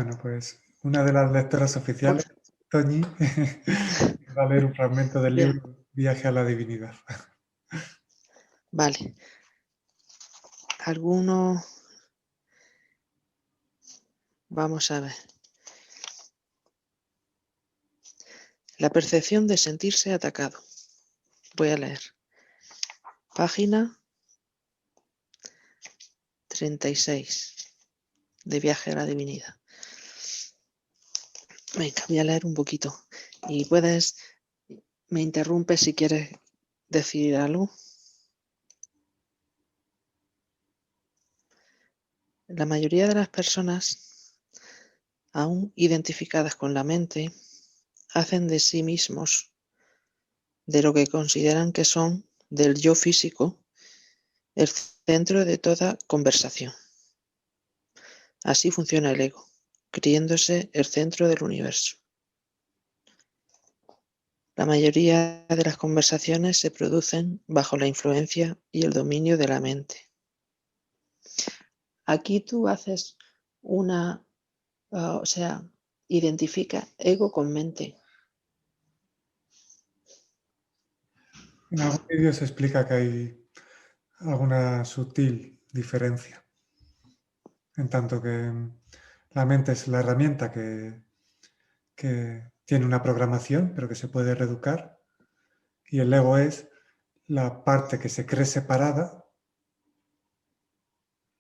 Bueno, pues una de las lectoras oficiales, Toñi, va a leer un fragmento del Bien, libro Viaje a la divinidad. vale. ¿Alguno? Vamos a ver. La percepción de sentirse atacado. Voy a leer. Página 36 de Viaje a la divinidad. Venga, voy a leer un poquito. Y me interrumpes si quieres decir algo. La mayoría de las personas, aún identificadas con la mente, hacen de sí mismos, de lo que consideran que son, del yo físico, el centro de toda conversación. Así funciona el ego, creyéndose el centro del universo. La mayoría de las conversaciones se producen bajo la influencia y el dominio de la mente. Aquí tú haces o sea, identifica ego con mente. En algún vídeo se explica que hay alguna sutil diferencia, en tanto que la mente es la herramienta que tiene una programación, pero que se puede reeducar, y el ego es la parte que se cree separada,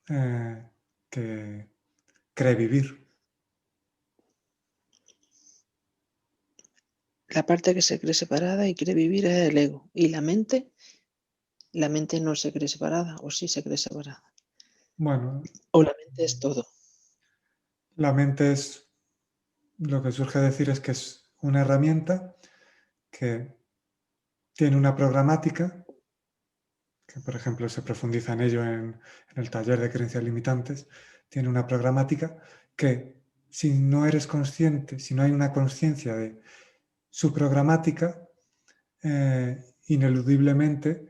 que cree vivir. La parte que se cree separada y quiere vivir es el ego. Y la mente no se cree separada, o sí se cree separada. Bueno, O la mente es todo. la mente es, lo que surge decir es que es una herramienta que tiene una programática, que por ejemplo se profundiza en ello en el taller de creencias limitantes, tiene una programática que si no eres consciente, si no hay una conciencia de su programática, ineludiblemente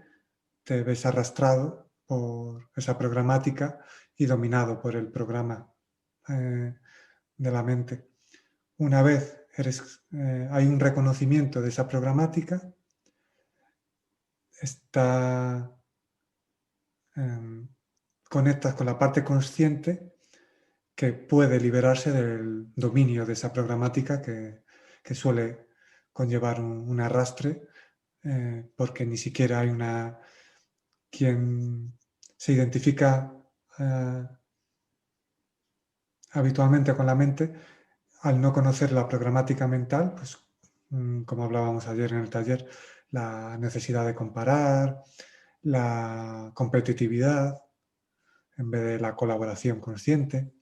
te ves arrastrado por esa programática y dominado por el programa de la mente. Una vez hay un reconocimiento de esa programática, está, conectas con la parte consciente que puede liberarse del dominio de esa programática que suele conllevar un arrastre, porque ni siquiera hay quien se identifica eh, habitualmente con la mente, al no conocer la programática mental, pues como hablábamos ayer en el taller, la necesidad de comparar, la competitividad en vez de la colaboración consciente.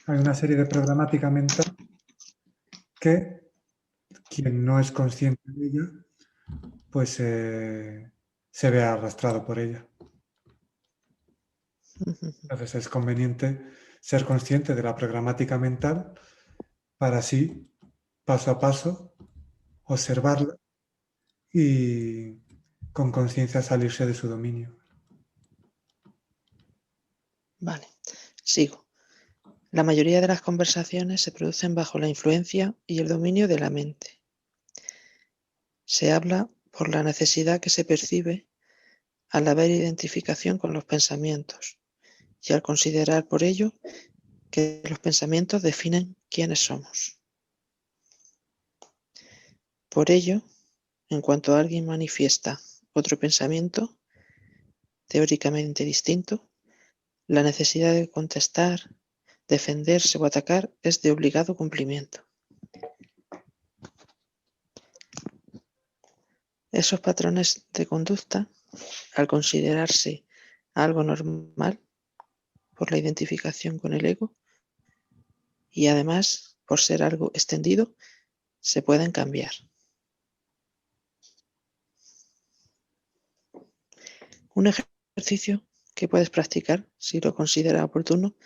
Hay una serie de programática mental que quien no es consciente de ella, pues se ve arrastrado por ella. Entonces es conveniente ser consciente de la programática mental para así, paso a paso, observarla y con conciencia salirse de su dominio. Vale, sigo. La mayoría de las conversaciones se producen bajo la influencia y el dominio de la mente. Se habla por la necesidad que se percibe al haber identificación con los pensamientos y al considerar por ello que los pensamientos definen quiénes somos. Por ello, en cuanto alguien manifiesta otro pensamiento teóricamente distinto, la necesidad de contestar, defenderse o atacar es de obligado cumplimiento. Esos patrones de conducta, al considerarse algo normal por la identificación con el ego y además por ser algo extendido, se pueden cambiar. Un ejercicio que puedes practicar, si lo consideras oportuno,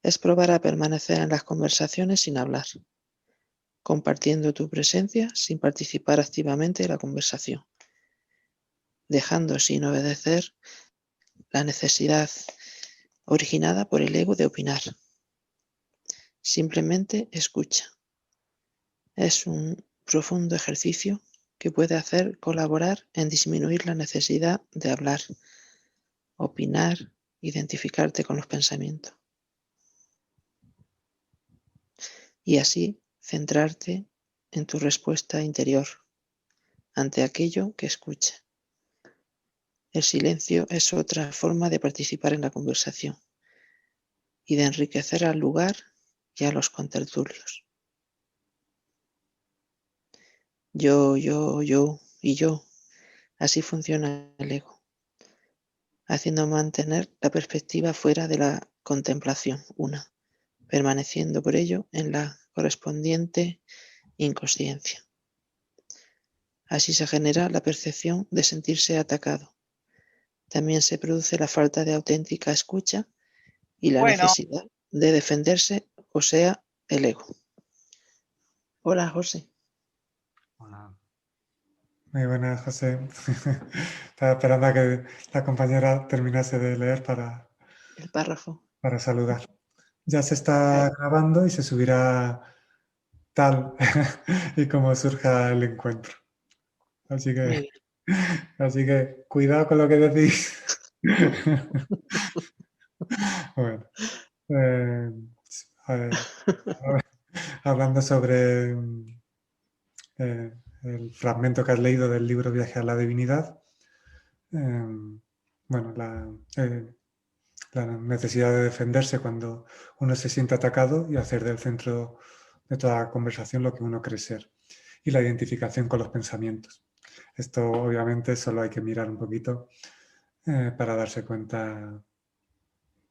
es probar a permanecer en las conversaciones sin hablar, compartiendo tu presencia sin participar activamente en la conversación, dejando sin obedecer la necesidad originada por el ego de opinar. Simplemente escucha. Es un profundo ejercicio que puede hacer colaborar en disminuir la necesidad de hablar, opinar, identificarte con los pensamientos. Y así centrarte en tu respuesta interior ante aquello que escucha. El silencio es otra forma de participar en la conversación y de enriquecer al lugar y a los contertulios. Yo y yo. Así funciona el ego, haciendo mantener la perspectiva fuera de la contemplación una, permaneciendo por ello en la correspondiente inconsciencia. Así se genera la percepción de sentirse atacado. También se produce la falta de auténtica escucha y la Bueno, necesidad de defenderse, o sea, el ego. Hola, José. Hola. Muy buenas, José. Estaba esperando a que la compañera terminase de leer El párrafo. para saludar. Ya se está grabando y se subirá tal y como surja el encuentro. Así Muy que, bien. así que cuidado con lo que decís. Bueno, eh, a ver, hablando sobre el fragmento que has leído del libro Viaje a la Divinidad, bueno, la necesidad de defenderse cuando uno se siente atacado y hacer del centro de toda conversación lo que uno cree ser. Y la identificación con los pensamientos. Esto obviamente solo hay que mirar un poquito para darse cuenta,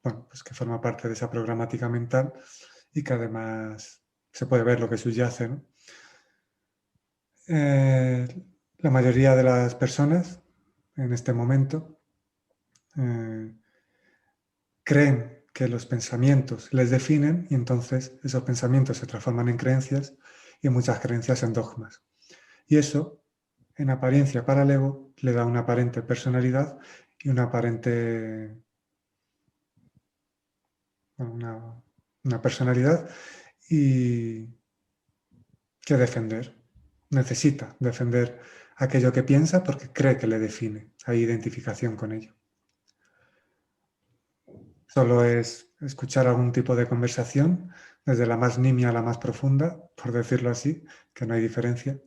bueno, pues que forma parte de esa programática mental y que además se puede ver lo que subyace, ¿no? La mayoría de las personas en este momento eh, creen que los pensamientos les definen y entonces esos pensamientos se transforman en creencias y muchas creencias en dogmas. Y eso, en apariencia para el ego, le da una aparente personalidad y una personalidad y que defender. Necesita defender aquello que piensa porque cree que le define. Hay identificación con ello. Solo es escuchar algún tipo de conversación, desde la más nimia a la más profunda, por decirlo así, que no hay diferencia.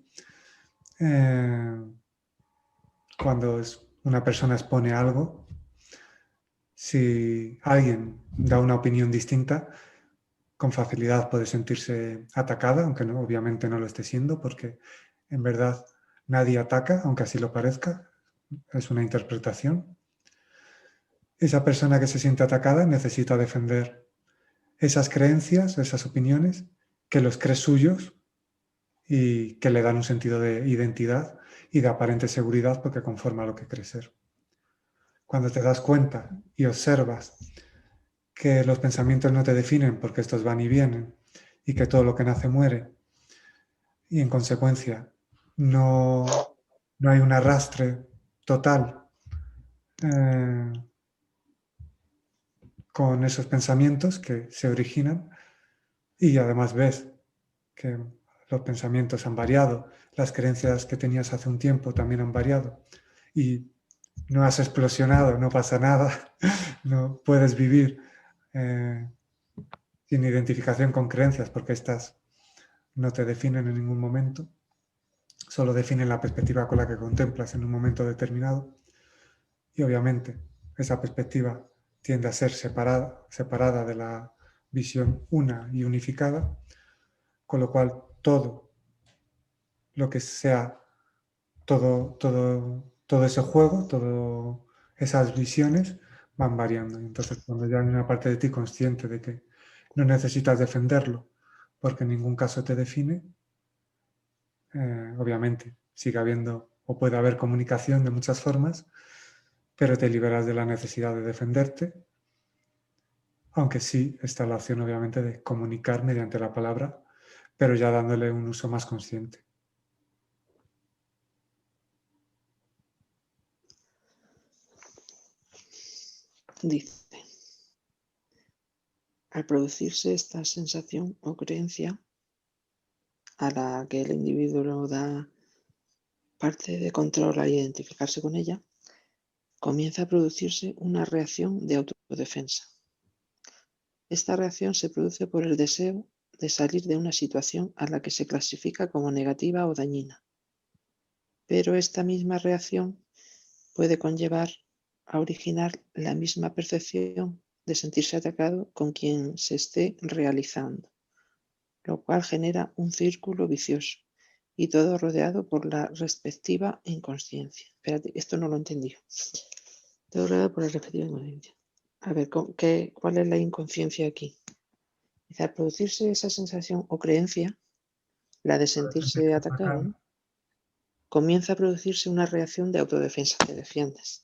Cuando una persona expone algo, si alguien da una opinión distinta, con facilidad puede sentirse atacada, aunque no, obviamente no lo esté siendo, porque en verdad nadie ataca, aunque así lo parezca, es una interpretación. Esa persona que se siente atacada necesita defender esas creencias, esas opiniones, que los cree suyos y que le dan un sentido de identidad y de aparente seguridad porque conforma lo que cree ser. Cuando te das cuenta y observas que los pensamientos no te definen porque estos van y vienen y que todo lo que nace muere y en consecuencia no hay un arrastre total eh, con esos pensamientos que se originan y además ves que los pensamientos han variado, las creencias que tenías hace un tiempo también han variado y no has explosionado, no pasa nada, no puedes vivir eh, sin identificación con creencias porque estas no te definen en ningún momento, solo definen la perspectiva con la que contemplas en un momento determinado y obviamente esa perspectiva tiende a ser separada de la visión una y unificada, con lo cual todo lo que sea, todo ese juego, todas esas visiones van variando. Y entonces cuando ya hay una parte de ti consciente de que no necesitas defenderlo porque en ningún caso te define, obviamente sigue habiendo o puede haber comunicación de muchas formas, pero te liberas de la necesidad de defenderte, aunque sí está la opción obviamente de comunicar mediante la palabra, pero ya dándole un uso más consciente. Dice, Al producirse esta sensación o creencia a la que el individuo da parte de control al identificarse con ella, comienza a producirse una reacción de autodefensa. Esta reacción se produce por el deseo de salir de una situación a la que se clasifica como negativa o dañina. Pero esta misma reacción puede conllevar a originar la misma percepción de sentirse atacado con quien se esté realizando, lo cual genera un círculo vicioso y todo rodeado por la respectiva inconsciencia. Espérate, esto no lo entendí. Todo rodeado por la respectiva inconsciencia. A ver, ¿cuál es la inconsciencia aquí? Dice, al producirse esa sensación o creencia, la de sentirse atacado, ¿no? Comienza a producirse una reacción de autodefensa, te defiendes.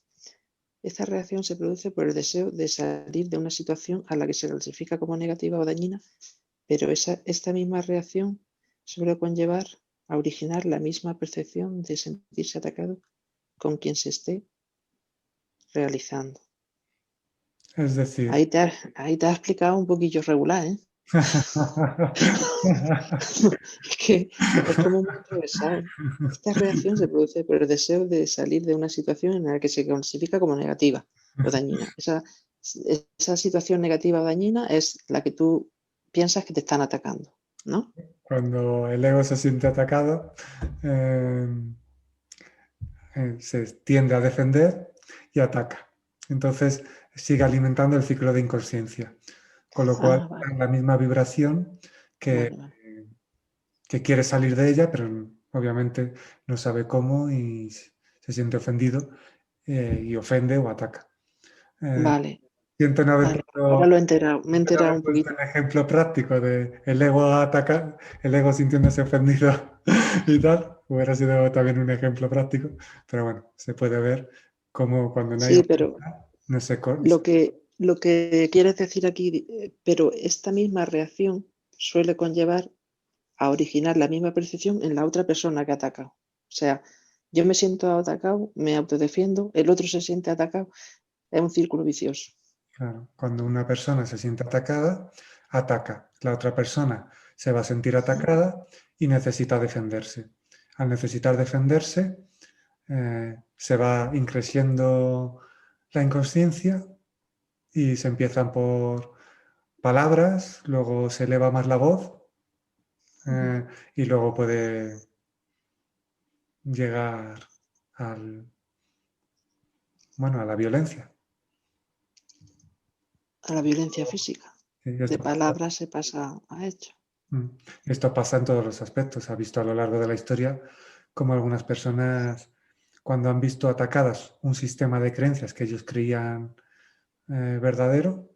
Esta reacción se produce por el deseo de salir de una situación a la que se clasifica como negativa o dañina, pero esta misma reacción suele conllevar a originar la misma percepción de sentirse atacado con quien se esté realizando. Es decir, Ahí te has explicado un poquillo regular, ¿eh? Es que es como muy atravesado. Esta reacción se produce por el deseo de salir de una situación en la que se clasifica como negativa o dañina. Esa situación negativa o dañina es la que tú piensas que te están atacando, ¿no? cuando el ego se siente atacado, se tiende a defender y ataca. Entonces sigue alimentando el ciclo de inconsciencia. Con lo cual, Vale. es la misma vibración que, Vale. que quiere salir de ella, pero obviamente no sabe cómo y se siente ofendido y ofende o ataca. Vale. Siento no haber Vale. puesto, Ahora me he siento no enterado haber un puesto poquito. el ejemplo práctico de el ego ataca, el ego sintiéndose ofendido y tal. Hubiera sido también un ejemplo práctico, pero bueno, se puede ver cómo cuando no hay Sí, pero ofensa, no se, lo que quieres decir aquí, pero esta misma reacción suele conllevar a originar la misma percepción en la otra persona que ha atacado. O sea, yo me siento atacado, me autodefiendo, el otro se siente atacado, es un círculo vicioso. Claro, cuando una persona se siente atacada, ataca. La otra persona se va a sentir atacada y necesita defenderse. Al necesitar defenderse, se va increciendo la inconsciencia y se empiezan por palabras, luego se eleva más la voz y luego puede llegar al, bueno, a la violencia. A la violencia física. Y De esto, palabras se pasa a hecho. esto pasa en todos los aspectos. Se ha visto a lo largo de la historia cómo algunas personas, cuando han visto atacadas un sistema de creencias que ellos creían verdadero,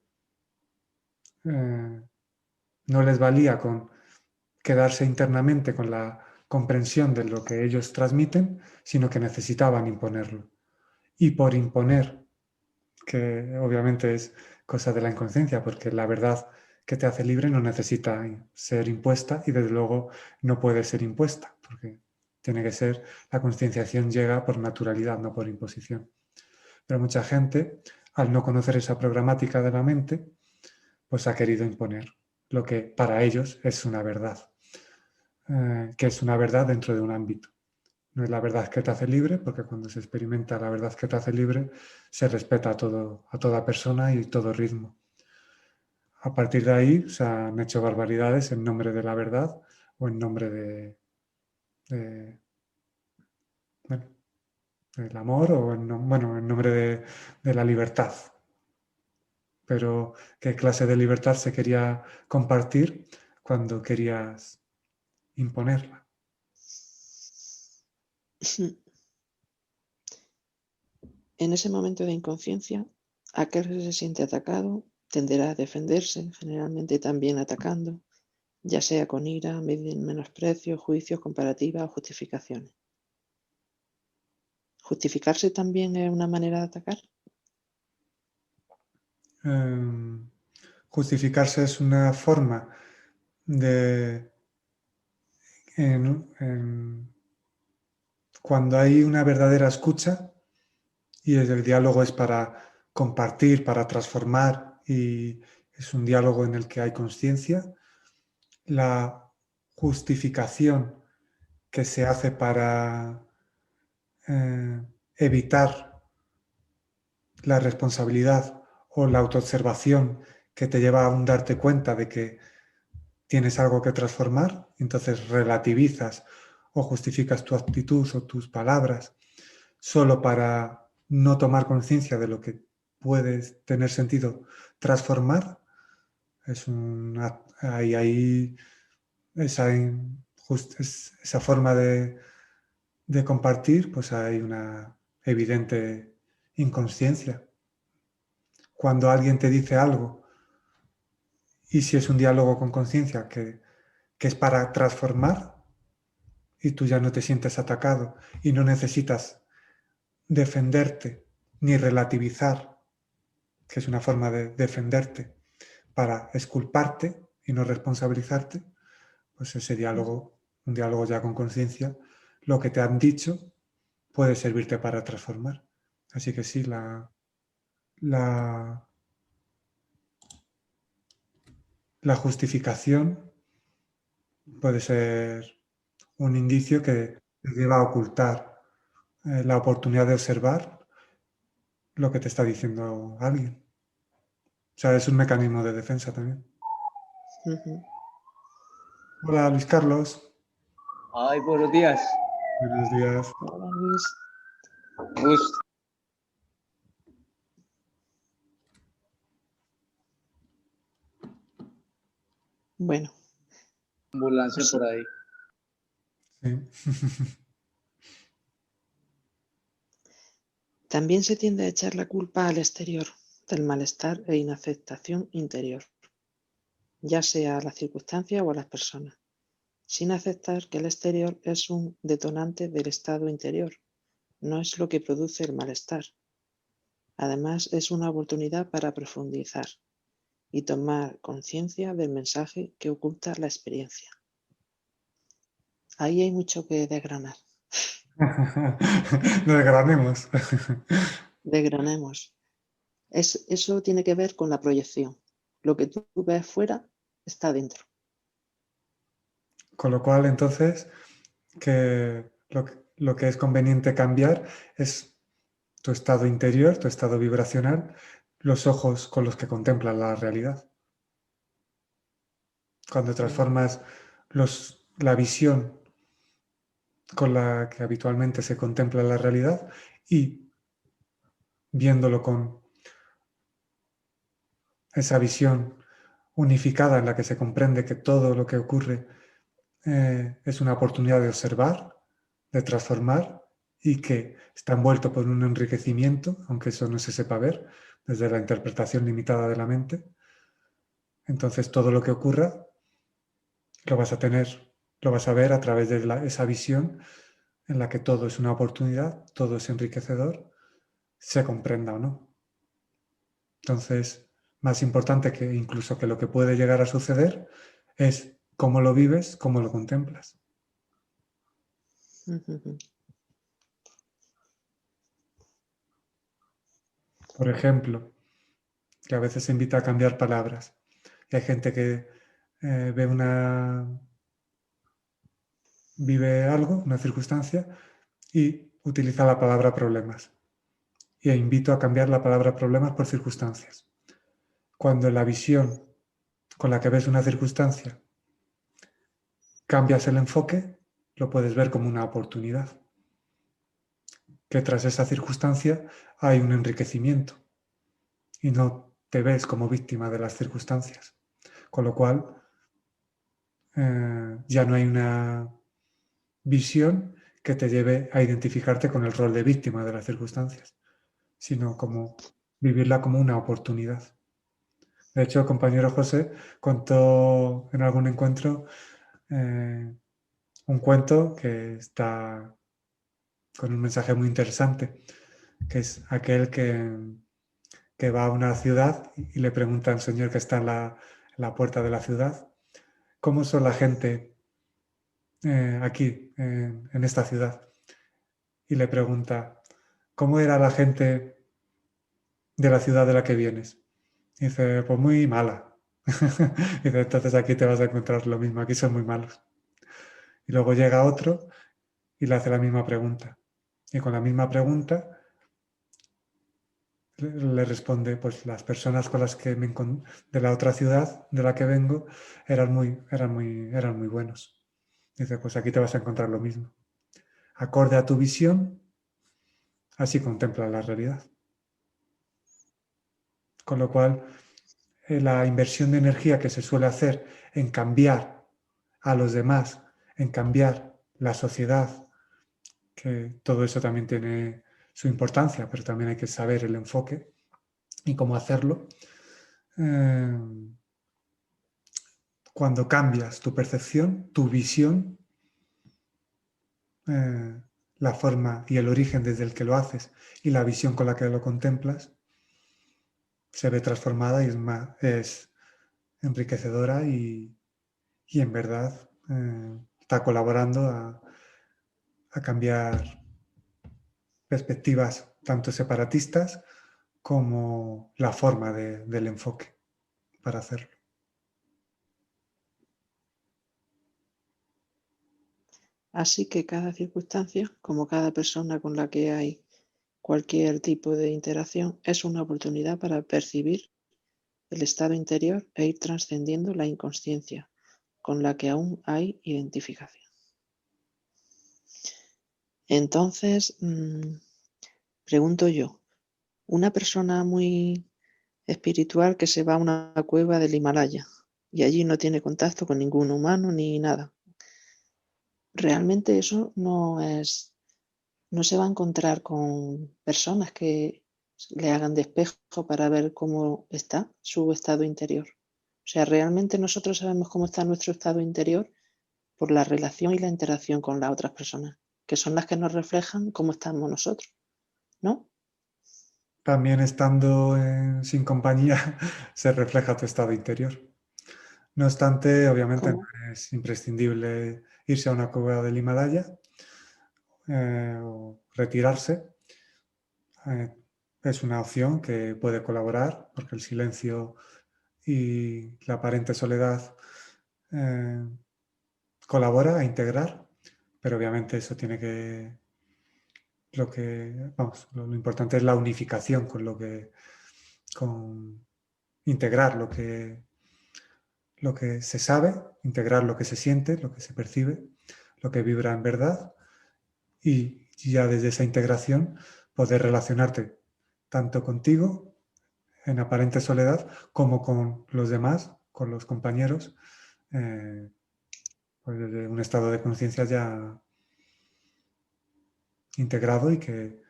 no les valía con quedarse internamente con la comprensión de lo que ellos transmiten, sino que necesitaban imponerlo. Y por imponer, que obviamente es cosa de la inconsciencia, porque la verdad que te hace libre no necesita ser impuesta y desde luego no puede ser impuesta, porque tiene que ser, la concienciación llega por naturalidad, no por imposición. Pero mucha gente, al no conocer esa programática de la mente, pues ha querido imponer lo que para ellos es una verdad, que es una verdad dentro de un ámbito. No es la verdad que te hace libre, porque cuando se experimenta la verdad que te hace libre, se respeta a toda persona y todo ritmo. A partir de ahí se han hecho barbaridades en nombre de la verdad o en nombre de, bueno, del amor o en nombre de la libertad. Pero ¿qué clase de libertad se quería compartir cuando querías imponerla? En ese momento de inconsciencia, aquel que se siente atacado tenderá a defenderse, generalmente también atacando, ya sea con ira, menosprecio, juicios, comparativas o justificaciones. ¿Justificarse también es una manera de atacar? Justificarse es una forma de cuando hay una verdadera escucha y el diálogo es para compartir, para transformar y es un diálogo en el que hay conciencia. La justificación que se hace para evitar la responsabilidad o la autoobservación que te lleva a un darte cuenta de que tienes algo que transformar, entonces relativizas o justificas tu actitud o tus palabras solo para no tomar conciencia de lo que puede tener sentido transformar. Ahí esa forma de compartir, pues hay una evidente inconsciencia. Cuando alguien te dice algo, y si es un diálogo con conciencia que es para transformar, y tú ya no te sientes atacado y no necesitas defenderte ni relativizar, que es una forma de defenderte, para exculparte y no responsabilizarte, pues ese diálogo, un diálogo ya con conciencia, lo que te han dicho puede servirte para transformar. Así que sí, la justificación puede ser un indicio que te lleva a ocultar la oportunidad de observar lo que te está diciendo alguien. O sea, es un mecanismo de defensa también. Hola, Luis Carlos. Ay, buenos días. Buenos días. Hola, Luis. Gusto. Bueno, Ambulancia por ahí. Sí. también se tiende a echar la culpa al exterior del malestar e inaceptación interior, ya sea a las circunstancias o a las personas, sin aceptar que el exterior es un detonante del estado interior, no es lo que produce el malestar. Además, es una oportunidad para profundizar y tomar conciencia del mensaje que oculta la experiencia. Ahí hay mucho que desgranar. Desgranemos. Desgranemos. Eso tiene que ver con la proyección. Lo que tú ves fuera está dentro. Con lo cual, entonces, que lo que es conveniente cambiar es tu estado interior, tu estado vibracional, los ojos con los que contemplas la realidad. Cuando transformas la visión con la que habitualmente se contempla la realidad y viéndolo con esa visión unificada en la que se comprende que todo lo que ocurre es una oportunidad de observar, de transformar y que está envuelto por un enriquecimiento, aunque eso no se sepa ver desde la interpretación limitada de la mente. Entonces todo lo que ocurra lo vas a tener, lo vas a ver a través de esa visión en la que todo es una oportunidad, todo es enriquecedor, se comprenda o no. Entonces, más importante que incluso que lo que puede llegar a suceder es cómo lo vives, cómo lo contemplas. Por ejemplo, que a veces se invita a cambiar palabras. Y hay gente que vive algo, una circunstancia, y utiliza la palabra problemas. Y invito a cambiar la palabra problemas por circunstancias. Cuando la visión con la que ves una circunstancia cambias el enfoque, lo puedes ver como una oportunidad. Que tras esa circunstancia hay un enriquecimiento y no te ves como víctima de las circunstancias. Con lo cual, ya no hay una visión que te lleve a identificarte con el rol de víctima de las circunstancias, sino como vivirla como una oportunidad. De hecho, el compañero José contó en algún encuentro un cuento que está con un mensaje muy interesante, que es aquel que va a una ciudad y le pregunta al señor que está en la puerta de la ciudad, ¿cómo son la gente aquí, en esta ciudad? Y le pregunta, ¿cómo era la gente de la ciudad de la que vienes? Dice, pues muy mala. Dice, entonces aquí te vas a encontrar lo mismo, aquí son muy malos. Y luego llega otro y le hace la misma pregunta. Y con la misma pregunta le responde, pues las personas con las que de la otra ciudad de la que vengo eran muy buenos. Dice, pues aquí te vas a encontrar lo mismo. Acorde a tu visión, así contempla la realidad. Con lo cual, la inversión de energía que se suele hacer en cambiar a los demás, en cambiar la sociedad, que todo eso también tiene su importancia, pero también hay que saber el enfoque y cómo hacerlo. Cuando cambias tu percepción, tu visión, la forma y el origen desde el que lo haces y la visión con la que lo contemplas, se ve transformada y es enriquecedora y en verdad está colaborando a cambiar perspectivas tanto separatistas como la forma del enfoque para hacerlo. Así que cada circunstancia, como cada persona con la que hay cualquier tipo de interacción, es una oportunidad para percibir el estado interior e ir trascendiendo la inconsciencia con la que aún hay identificación. Entonces, pregunto yo, una persona muy espiritual que se va a una cueva del Himalaya y allí no tiene contacto con ningún humano ni nada, realmente eso no se va a encontrar con personas que le hagan de espejo para ver cómo está su estado interior. O sea, realmente nosotros sabemos cómo está nuestro estado interior por la relación y la interacción con las otras personas, que son las que nos reflejan cómo estamos nosotros, ¿no? También estando sin compañía se refleja tu estado interior. No obstante, obviamente no ¿Cómo? es imprescindible irse a una cueva del Himalaya o retirarse. Es una opción que puede colaborar porque el silencio y la aparente soledad eh, colabora a integrar, pero obviamente eso tiene que, lo importante es la unificación con integrar lo que se sabe, integrar lo que se siente, lo que se percibe, lo que vibra en verdad y ya desde esa integración poder relacionarte tanto contigo en aparente soledad como con los demás, con los compañeros, pues desde un estado de conciencia ya integrado y que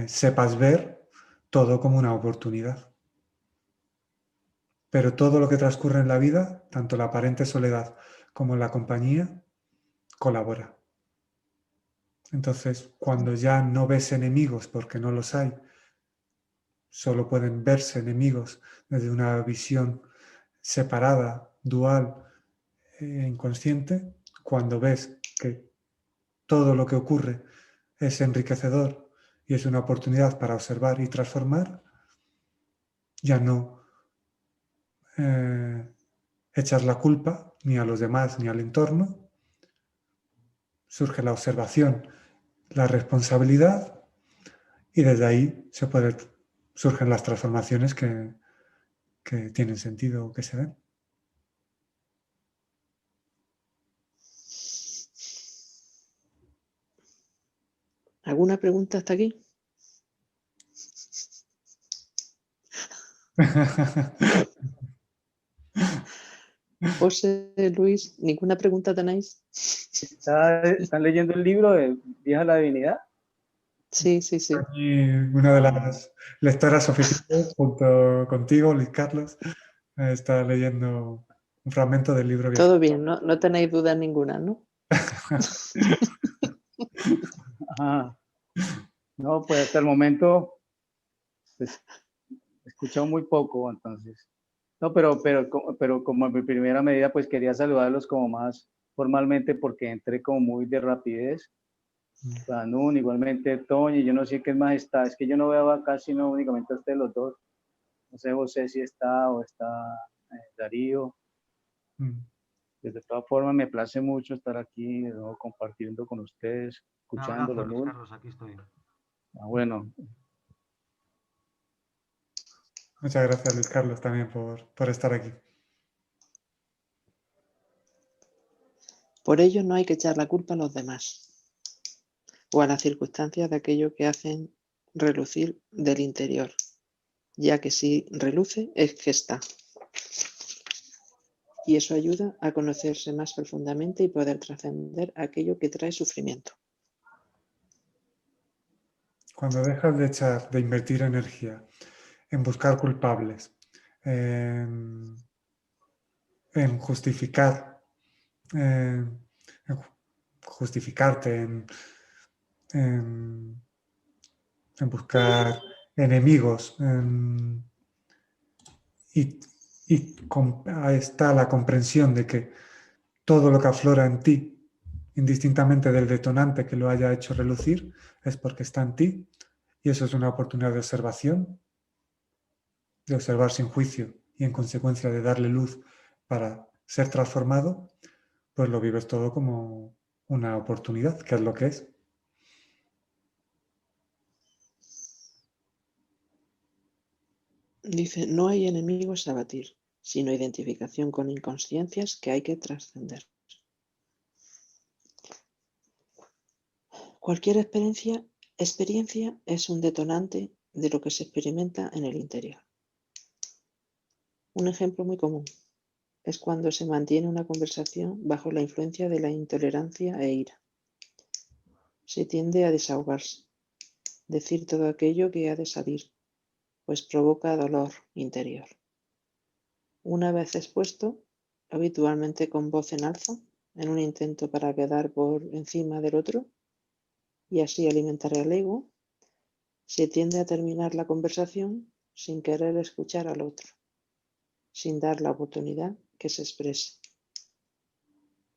sepas ver todo como una oportunidad. Pero todo lo que transcurre en la vida, tanto la aparente soledad como la compañía, colabora. Entonces, cuando ya no ves enemigos porque no los hay, solo pueden verse enemigos desde una visión separada, dual, inconsciente, cuando ves que todo lo que ocurre es enriquecedor y es una oportunidad para observar y transformar, ya no echas la culpa ni a los demás ni al entorno, surge la observación, la responsabilidad y desde ahí surgen las transformaciones que tienen sentido o que se ven. ¿Alguna pregunta hasta aquí? José, Luis, ¿ninguna pregunta tenéis? ¿Están leyendo el libro de Vieja la Divinidad? Sí, sí, sí. Y una de las lectoras oficiales, junto contigo, Luis Carlos, está leyendo un fragmento del libro Vieja. Todo bien, ¿no? No tenéis dudas ninguna, ¿no? Ajá. No, pues hasta el momento pues, he escuchado muy poco, entonces. No, pero como en mi primera medida, pues quería saludarlos como más formalmente porque entré como muy de rapidez. Danún, igualmente Toño, y yo no sé qué más está. Es que yo no veo acá sino únicamente a ustedes los dos. No sé, José, si está o está Darío. Mm. De todas formas, me place mucho estar aquí, ¿no? Compartiendo con ustedes, Un escuchándolo, abrazo, Luis ¿no? Carlos, aquí estoy. Bueno, Muchas gracias, Luis Carlos, también por estar aquí. Por ello no hay que echar la culpa a los demás o a las circunstancias de aquello que hacen relucir del interior, ya que si reluce es que está. Y eso ayuda a conocerse más profundamente y poder trascender aquello que trae sufrimiento. Cuando dejas de invertir energía en buscar culpables, en justificar, en justificarte, en buscar enemigos, y ahí está la comprensión de que todo lo que aflora en ti, indistintamente del detonante que lo haya hecho relucir, es porque está en ti, y eso es una oportunidad de observación, de observar sin juicio y en consecuencia de darle luz para ser transformado, pues lo vives todo como una oportunidad, que es lo que es. Dice, no hay enemigos a batir, sino identificación con inconsciencias que hay que trascender. Cualquier experiencia es un detonante de lo que se experimenta en el interior. Un ejemplo muy común es cuando se mantiene una conversación bajo la influencia de la intolerancia e ira. Se tiende a desahogarse, decir todo aquello que ha de salir, pues provoca dolor interior. Una vez expuesto, habitualmente con voz en alza, en un intento para quedar por encima del otro y así alimentar el ego, se tiende a terminar la conversación sin querer escuchar al otro, sin dar la oportunidad que se exprese,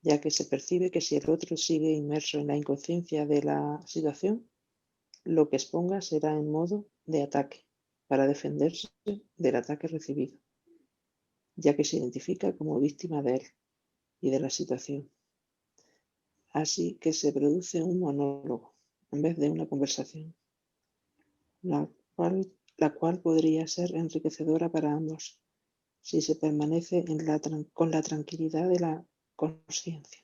ya que se percibe que si el otro sigue inmerso en la inconsciencia de la situación, lo que exponga será en modo de ataque, para defenderse del ataque recibido, ya que se identifica como víctima de él y de la situación. Así que se produce un monólogo en vez de una conversación, la cual podría ser enriquecedora para ambos si se permanece con la tranquilidad de la consciencia.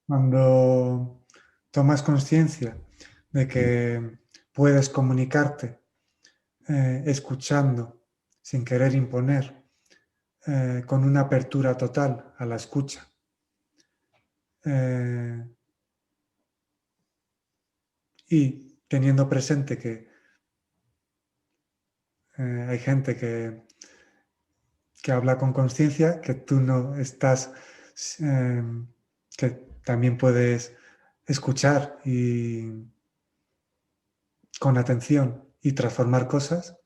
Cuando tomas conciencia de que puedes comunicarte escuchando sin querer imponer, con una apertura total a la escucha, y teniendo presente que hay gente que habla con conciencia, que tú no estás, que también puedes escuchar y con atención y transformar cosas,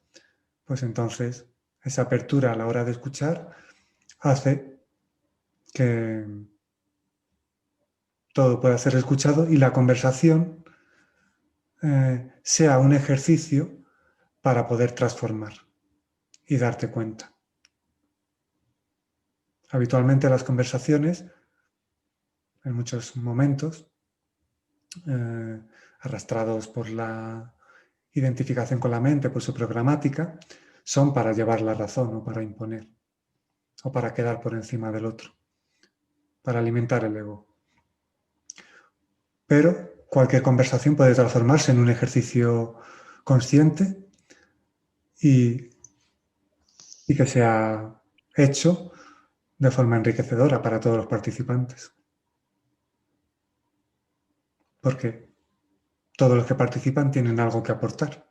pues entonces esa apertura a la hora de escuchar hace que todo pueda ser escuchado y la conversación sea un ejercicio para poder transformar y darte cuenta. Habitualmente las conversaciones, en muchos momentos, arrastrados por la identificación con la mente, por su programática, son para llevar la razón o para imponer o para quedar por encima del otro, para alimentar el ego. Pero cualquier conversación puede transformarse en un ejercicio consciente y que sea hecho de forma enriquecedora para todos los participantes. Porque todos los que participan tienen algo que aportar.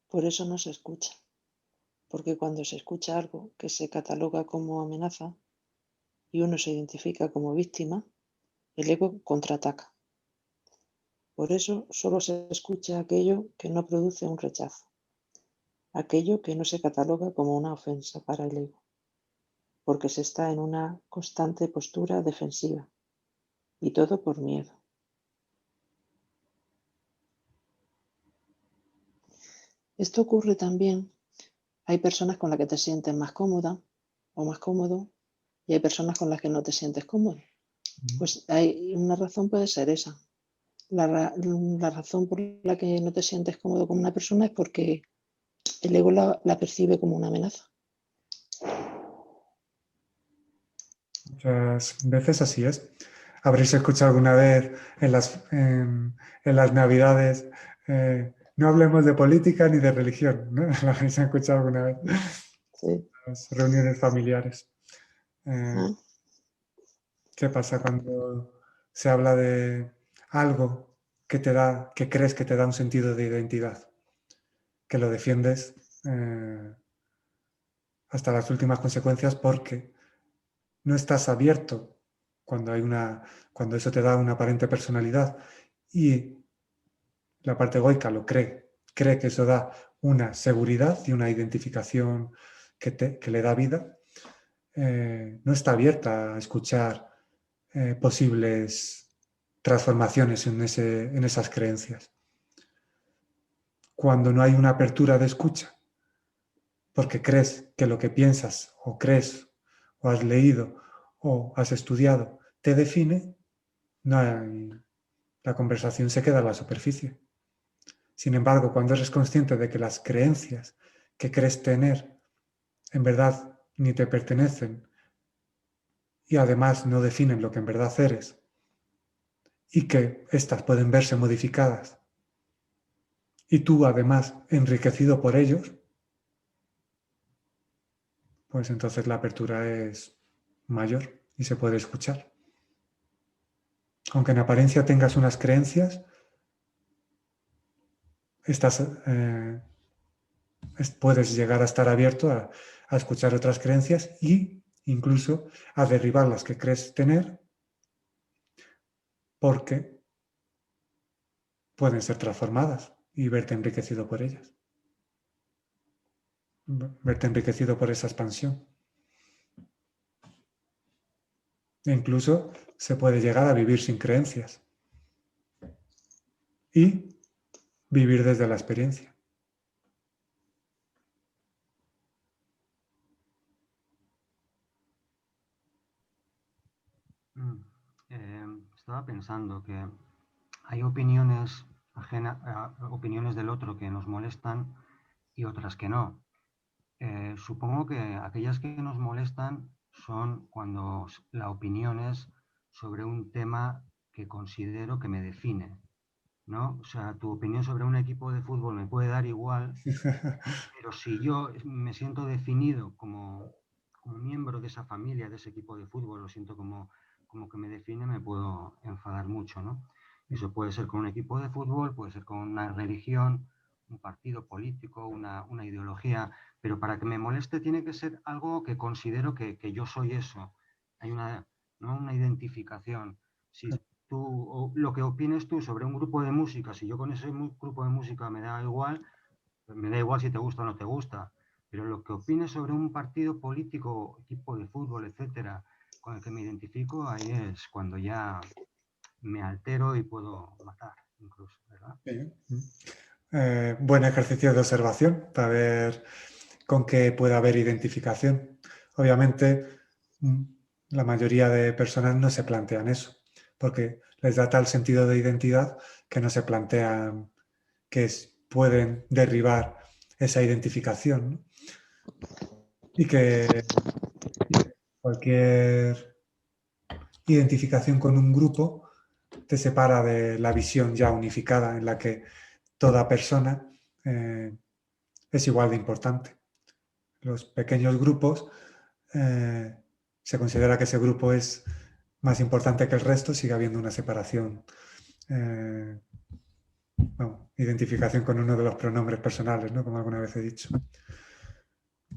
Por eso no se escucha, porque cuando se escucha algo que se cataloga como amenaza y uno se identifica como víctima, el ego contraataca. Por eso solo se escucha aquello que no produce un rechazo, aquello que no se cataloga como una ofensa para el ego. porque se está en una constante postura defensiva, y todo por miedo. Esto ocurre también. Hay personas con las que te sientes más cómoda o más cómodo, y hay personas con las que no te sientes cómodo. Pues hay una razón, puede ser esa. La razón por la que no te sientes cómodo con una persona es porque el ego la percibe como una amenaza. Muchas veces así es. Habréis escuchado alguna vez en las Navidades, no hablemos de política ni de religión, ¿no? ¿Lo habréis escuchado alguna vez? Sí. Las reuniones familiares. ¿Ah? ¿Qué pasa cuando se habla de algo que te da, que crees que te da un sentido de identidad? Que lo defiendes hasta las últimas consecuencias porque no estás abierto cuando eso te da una aparente personalidad y la parte egoica lo cree que eso da una seguridad y una identificación que le da vida, no está abierta a escuchar posibles transformaciones en esas creencias. Cuando no hay una apertura de escucha, porque crees que lo que piensas o crees o has leído o has estudiado te define, la conversación se queda a la superficie. Sin embargo, cuando eres consciente de que las creencias que crees tener en verdad ni te pertenecen y además no definen lo que en verdad eres y que éstas pueden verse modificadas y tú además enriquecido por ellos, pues entonces la apertura es mayor y se puede escuchar. Aunque en apariencia tengas unas creencias, puedes llegar a estar abierto a escuchar otras creencias e incluso a derribar las que crees tener porque pueden ser transformadas y verte enriquecido por ellas. Verte enriquecido por esa expansión. E incluso se puede llegar a vivir sin creencias y vivir desde la experiencia. Estaba pensando que hay opiniones opiniones del otro que nos molestan y otras que no. Supongo que aquellas que nos molestan son cuando la opinión es sobre un tema que considero que me define, ¿no? O sea, tu opinión sobre un equipo de fútbol me puede dar igual, pero si yo me siento definido como miembro de esa familia, de ese equipo de fútbol, lo siento como que me define, me puedo enfadar mucho, ¿no? Eso puede ser con un equipo de fútbol, puede ser con una religión, un partido político, una ideología, pero para que me moleste tiene que ser algo que considero que yo soy eso. Hay ¿no? una identificación. Si tú, o lo que opines tú sobre un grupo de música, si yo con ese grupo de música me da igual si te gusta o no te gusta, pero lo que opines sobre un partido político, equipo de fútbol, etcétera, con el que me identifico, ahí es cuando ya me altero y puedo matar, incluso, ¿verdad? Buen ejercicio de observación para ver con qué puede haber identificación. Obviamente, la mayoría de personas no se plantean eso, porque les da tal sentido de identidad que no se plantean que pueden derribar esa identificación, ¿no? Y que cualquier identificación con un grupo te separa de la visión ya unificada en la que toda persona es igual de importante. Los pequeños grupos, se considera que ese grupo es más importante que el resto, sigue habiendo una separación, identificación con uno de los pronombres personales, ¿no? Como alguna vez he dicho.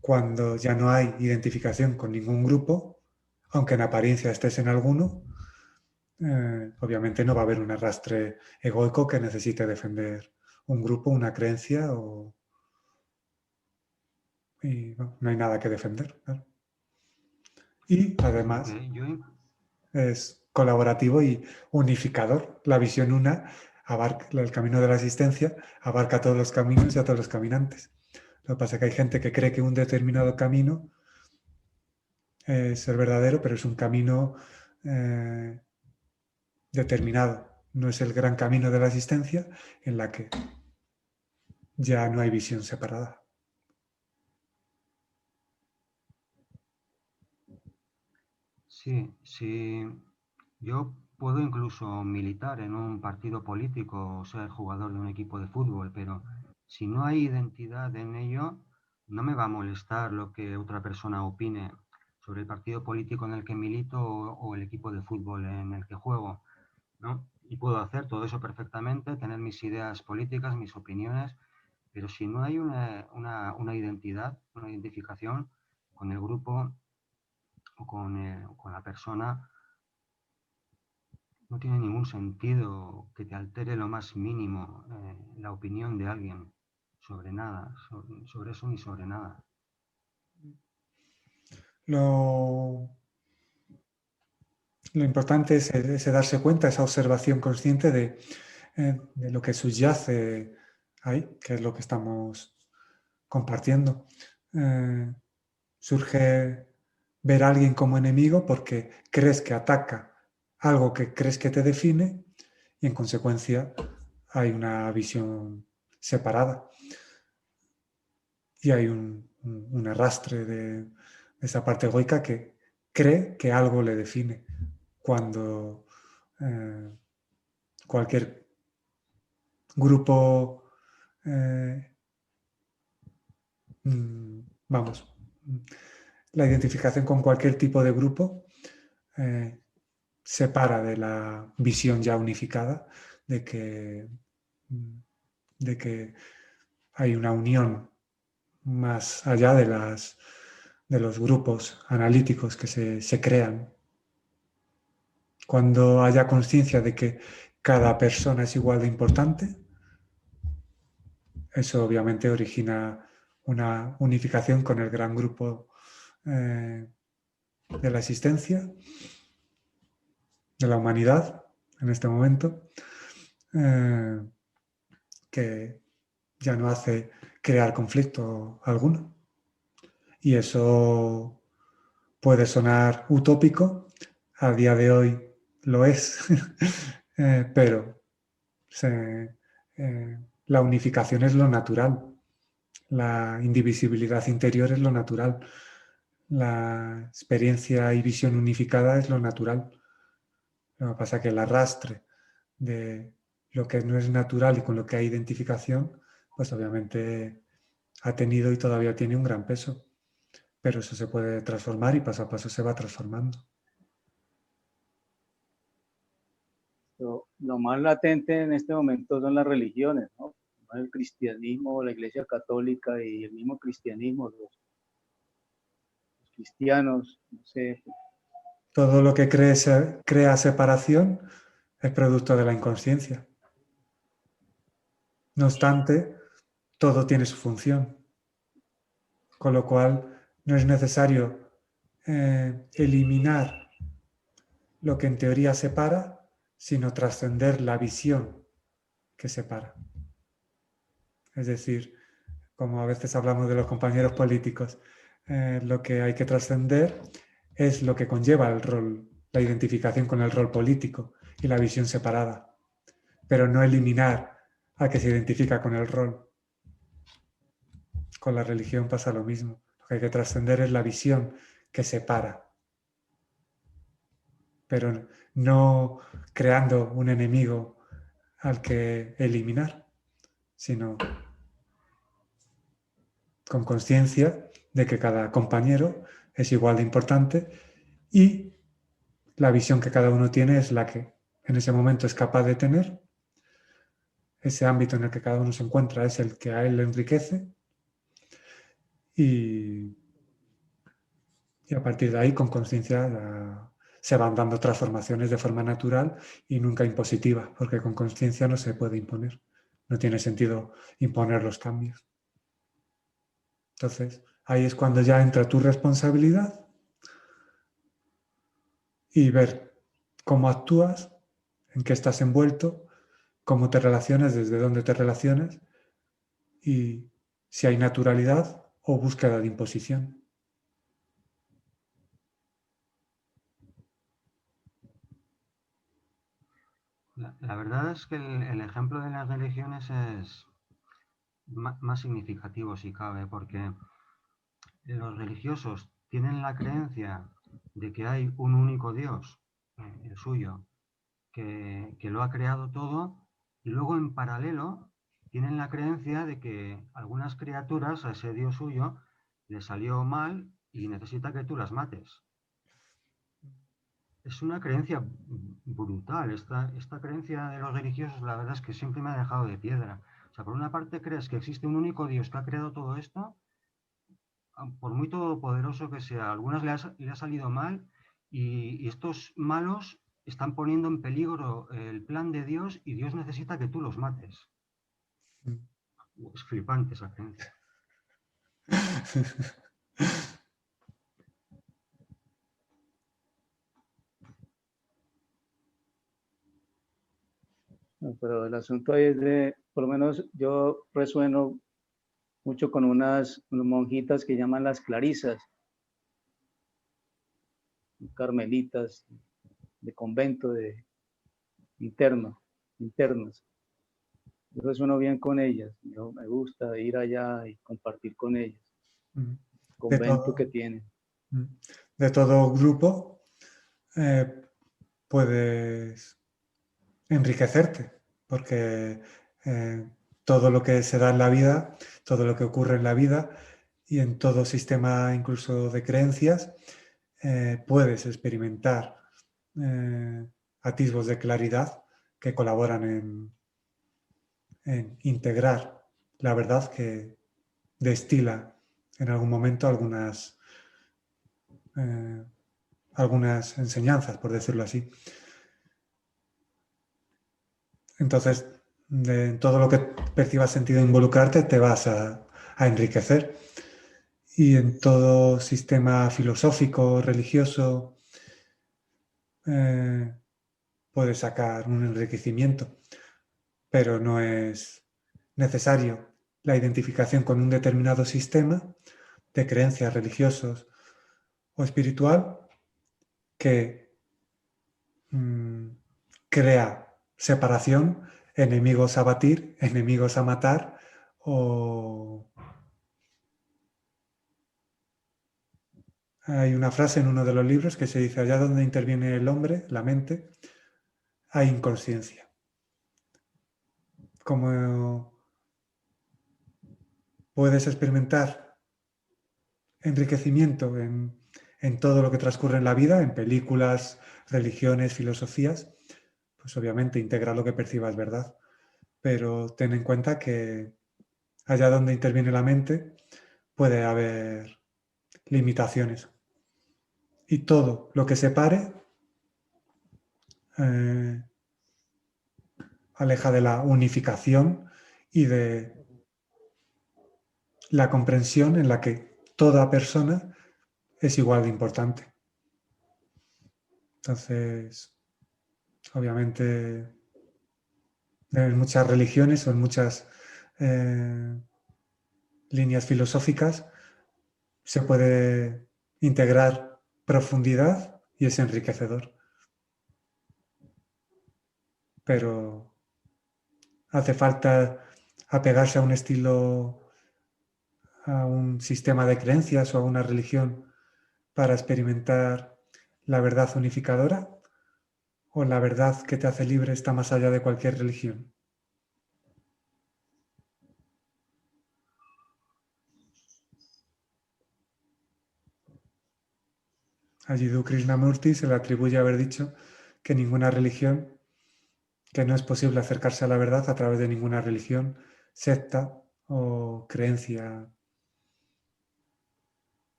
Cuando ya no hay identificación con ningún grupo, aunque en apariencia estés en alguno, obviamente no va a haber un arrastre egoico que necesite defender un grupo, una creencia y no hay nada que defender. Claro. Y además Porque yo, es colaborativo y unificador. La visión una abarca el camino de la existencia, abarca a todos los caminos y a todos los caminantes. Lo que pasa es que hay gente que cree que un determinado camino es el verdadero, pero es un camino determinado. No es el gran camino de la existencia en la que ya no hay visión separada. sí, sí, yo puedo incluso militar en un partido político o ser jugador de un equipo de fútbol, pero si no hay identidad en ello, no me va a molestar lo que otra persona opine sobre el partido político en el que milito o el equipo de fútbol en el que juego, ¿no? Y puedo hacer todo eso perfectamente, tener mis ideas políticas, mis opiniones, pero si no hay una identidad, una identificación con el grupo o con la persona, no tiene ningún sentido que te altere lo más mínimo la opinión de alguien sobre nada, sobre eso ni sobre nada. Lo importante es ese darse cuenta, esa observación consciente de lo que subyace ahí, que es lo que estamos compartiendo. Surge ver a alguien como enemigo porque crees que ataca algo que crees que te define y en consecuencia hay una visión separada y hay un arrastre de esa parte egoica que cree que algo le define cuando cualquier grupo, vamos, la identificación con cualquier tipo de grupo separa de la visión ya unificada de que hay una unión más allá de los grupos analíticos que se crean. Cuando haya conciencia de que cada persona es igual de importante, eso obviamente origina una unificación con el gran grupo de la existencia, de la humanidad en este momento, que ya no hace crear conflicto alguno. Y eso puede sonar utópico, a día de hoy lo es, pero la unificación es lo natural, la indivisibilidad interior es lo natural, la experiencia y visión unificada es lo natural. Lo que pasa es que el arrastre de lo que no es natural y con lo que hay identificación, pues obviamente ha tenido y todavía tiene un gran peso. Pero eso se puede transformar y paso a paso se va transformando. Lo más latente en este momento son las religiones, ¿no? El cristianismo, la Iglesia Católica y el mismo cristianismo, los cristianos, no sé. Todo lo que crea separación es producto de la inconsciencia. No obstante, todo tiene su función, con lo cual no es necesario eliminar lo que en teoría separa, sino trascender la visión que separa. Es decir, como a veces hablamos de los compañeros políticos, lo que hay que trascender es lo que conlleva el rol, la identificación con el rol político y la visión separada, pero no eliminar a que se identifica con el rol. Con la religión pasa lo mismo. Lo que hay que trascender es la visión que separa, pero no creando un enemigo al que eliminar, sino con conciencia de que cada compañero es igual de importante y la visión que cada uno tiene es la que en ese momento es capaz de tener. Ese ámbito en el que cada uno se encuentra es el que a él le enriquece y a partir de ahí con conciencia se van dando transformaciones de forma natural y nunca impositiva, porque con conciencia no se puede imponer. No tiene sentido imponer los cambios. Entonces, ahí es cuando ya entra tu responsabilidad y ver cómo actúas, en qué estás envuelto, cómo te relacionas, desde dónde te relacionas y si hay naturalidad o búsqueda de imposición. La verdad es que el ejemplo de las religiones es más significativo, si cabe, porque los religiosos tienen la creencia de que hay un único Dios, el suyo, que lo ha creado todo, y luego en paralelo tienen la creencia de que algunas criaturas a ese Dios suyo le salió mal y necesita que tú las mates. Es una creencia brutal. Esta creencia de los religiosos, la verdad es que siempre me ha dejado de piedra. O sea, por una parte crees que existe un único Dios que ha creado todo esto, por muy todopoderoso que sea, a algunas le ha salido mal y estos malos están poniendo en peligro el plan de Dios y Dios necesita que tú los mates. Es flipante esa creencia. No, pero el asunto ahí es de, por lo menos yo resueno mucho con unas monjitas que llaman las clarisas, carmelitas de convento internas. Yo resueno bien con ellas, me gusta ir allá y compartir con ellas, el convento que tienen. De todo grupo puedes enriquecerte, porque todo lo que se da en la vida, todo lo que ocurre en la vida y en todo sistema incluso de creencias, puedes experimentar atisbos de claridad que colaboran en integrar la verdad que destila en algún momento algunas enseñanzas, por decirlo así. Entonces, de todo lo que percibas sentido involucrarte, te vas a enriquecer. Y en todo sistema filosófico, religioso, puedes sacar un enriquecimiento, pero no es necesario la identificación con un determinado sistema de creencias religiosos o espiritual que crea separación, enemigos a batir, enemigos a matar o... Hay una frase en uno de los libros que se dice: allá donde interviene el hombre, la mente, hay inconsciencia. Como puedes experimentar enriquecimiento en todo lo que transcurre en la vida, en películas, religiones, filosofías, pues obviamente integra lo que percibas verdad. Pero ten en cuenta que allá donde interviene la mente puede haber limitaciones. Y todo lo que separe aleja de la unificación y de la comprensión en la que toda persona es igual de importante. Entonces, obviamente, en muchas religiones o en muchas líneas filosóficas se puede integrar profundidad y es enriquecedor. Pero hace falta apegarse a un estilo, a un sistema de creencias o a una religión para experimentar la verdad unificadora, o la verdad que te hace libre está más allá de cualquier religión. A Jiddu Krishnamurti se le atribuye haber dicho que ninguna religión, que no es posible acercarse a la verdad a través de ninguna religión, secta o creencia.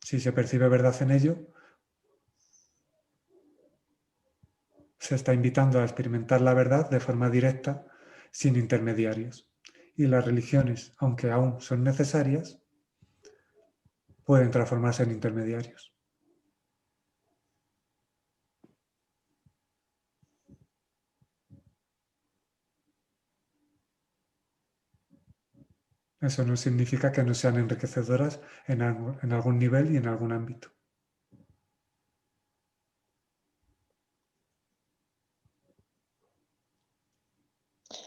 Si se percibe verdad en ello, se está invitando a experimentar la verdad de forma directa, sin intermediarios. Y las religiones, aunque aún son necesarias, pueden transformarse en intermediarios. Eso no significa que no sean enriquecedoras en algún nivel y en algún ámbito.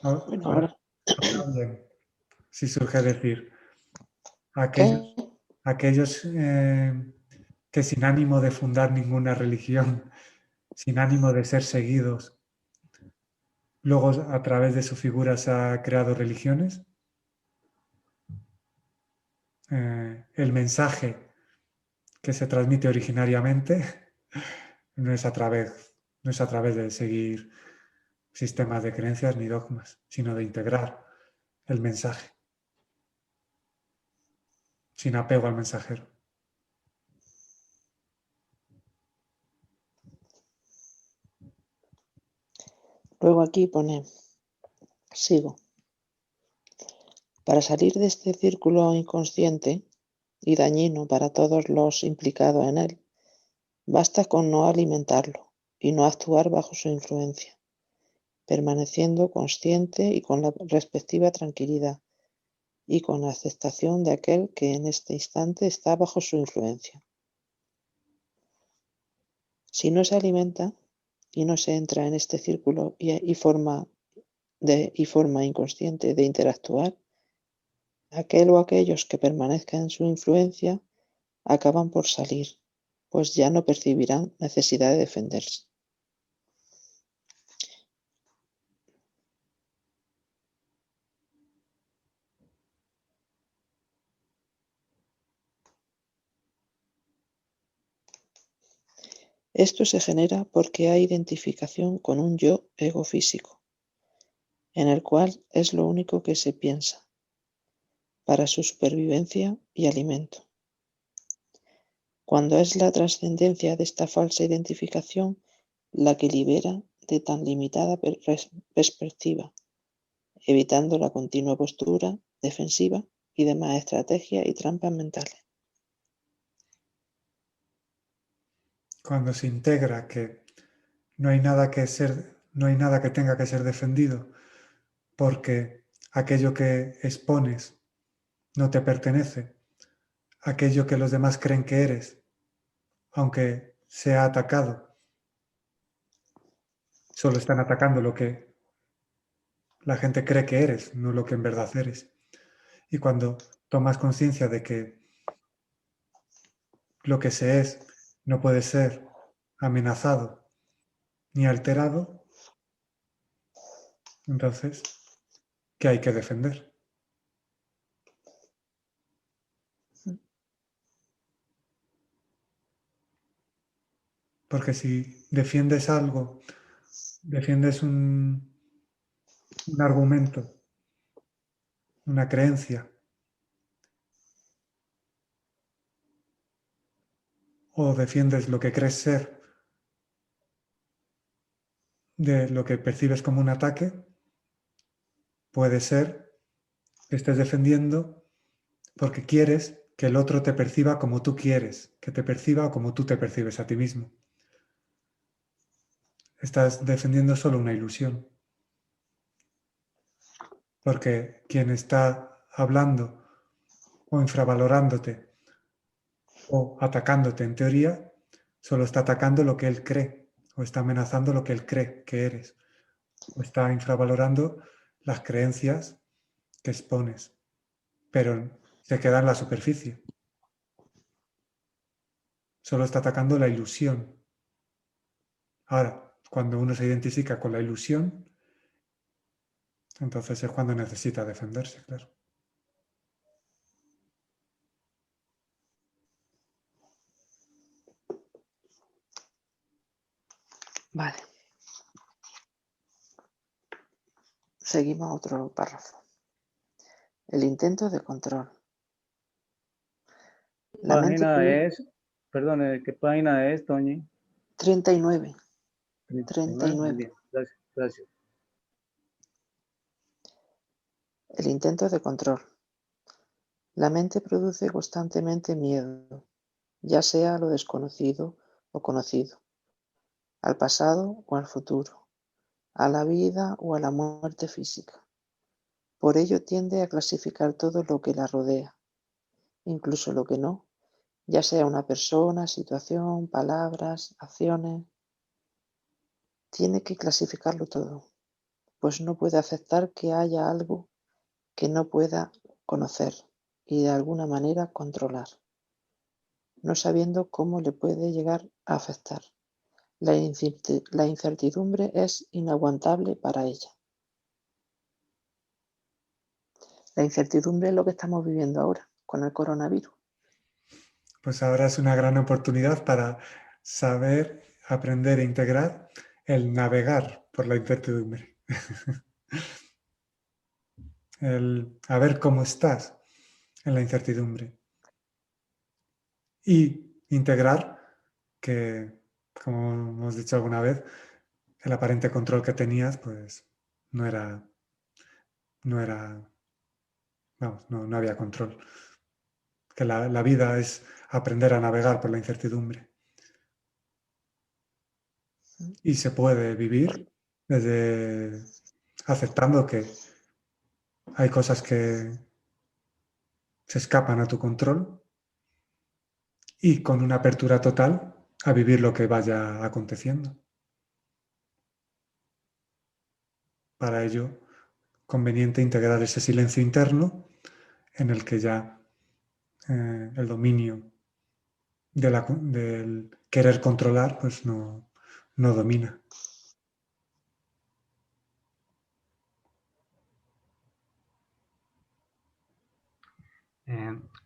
Bueno, Ahora bien, si surge decir, ¿qué? aquellos que sin ánimo de fundar ninguna religión, sin ánimo de ser seguidos, luego a través de su figura se ha creado religiones, el mensaje que se transmite originariamente no es a través de seguir sistemas de creencias ni dogmas, sino de integrar el mensaje, sin apego al mensajero. Luego aquí pone, sigo. Para salir de este círculo inconsciente y dañino para todos los implicados en él, basta con no alimentarlo y no actuar bajo su influencia, permaneciendo consciente y con la respectiva tranquilidad y con la aceptación de aquel que en este instante está bajo su influencia. Si no se alimenta y no se entra en este círculo y forma inconsciente de interactuar, aquel o aquellos que permanezcan en su influencia acaban por salir, pues ya no percibirán necesidad de defenderse. Esto se genera porque hay identificación con un yo ego físico, en el cual es lo único que se piensa, para su supervivencia y alimento. Cuando es la trascendencia de esta falsa identificación la que libera de tan limitada perspectiva, evitando la continua postura defensiva y demás estrategias y trampas mentales. Cuando se integra que no hay nada que tenga que ser defendido, porque aquello que expones no te pertenece, aquello que los demás creen que eres, aunque sea atacado, solo están atacando lo que la gente cree que eres, no lo que en verdad eres. Y cuando tomas conciencia de que lo que se es no puede ser amenazado ni alterado, entonces, ¿qué hay que defender? Porque si defiendes algo, defiendes un argumento, una creencia, o defiendes lo que crees ser de lo que percibes como un ataque, puede ser que estés defendiendo porque quieres que el otro te perciba como tú quieres, que te perciba como tú te percibes a ti mismo. Estás defendiendo solo una ilusión. Porque quien está hablando o infravalorándote o atacándote en teoría, solo está atacando lo que él cree o está amenazando lo que él cree que eres o está infravalorando las creencias que expones, pero se queda en la superficie. Solo está atacando la ilusión. Ahora, cuando uno se identifica con la ilusión, entonces es cuando necesita defenderse, claro. Vale. Seguimos a otro párrafo. El intento de control. La mente Página es, perdón, ¿qué página es, Toñi? 39. 39. 39. Muy bien, gracias, gracias. El intento de control. La mente produce constantemente miedo, ya sea a lo desconocido o conocido, al pasado o al futuro, a la vida o a la muerte física. Por ello tiende a clasificar todo lo que la rodea, incluso lo que no, ya sea una persona, situación, palabras, acciones. Tiene que clasificarlo todo, pues no puede aceptar que haya algo que no pueda conocer y de alguna manera controlar, no sabiendo cómo le puede llegar a afectar. La incertidumbre es inaguantable para ella. La incertidumbre es lo que estamos viviendo ahora con el coronavirus. Pues ahora es una gran oportunidad para saber, aprender e integrar el navegar por la incertidumbre. El a ver cómo estás en la incertidumbre. Y integrar que, como hemos dicho alguna vez, el aparente control que tenías, pues no era, vamos, no había control. Que la vida es aprender a navegar por la incertidumbre. Y se puede vivir desde aceptando que hay cosas que se escapan a tu control y con una apertura total a vivir lo que vaya aconteciendo. Para ello, conveniente integrar ese silencio interno en el que ya el dominio del querer controlar pues no domina.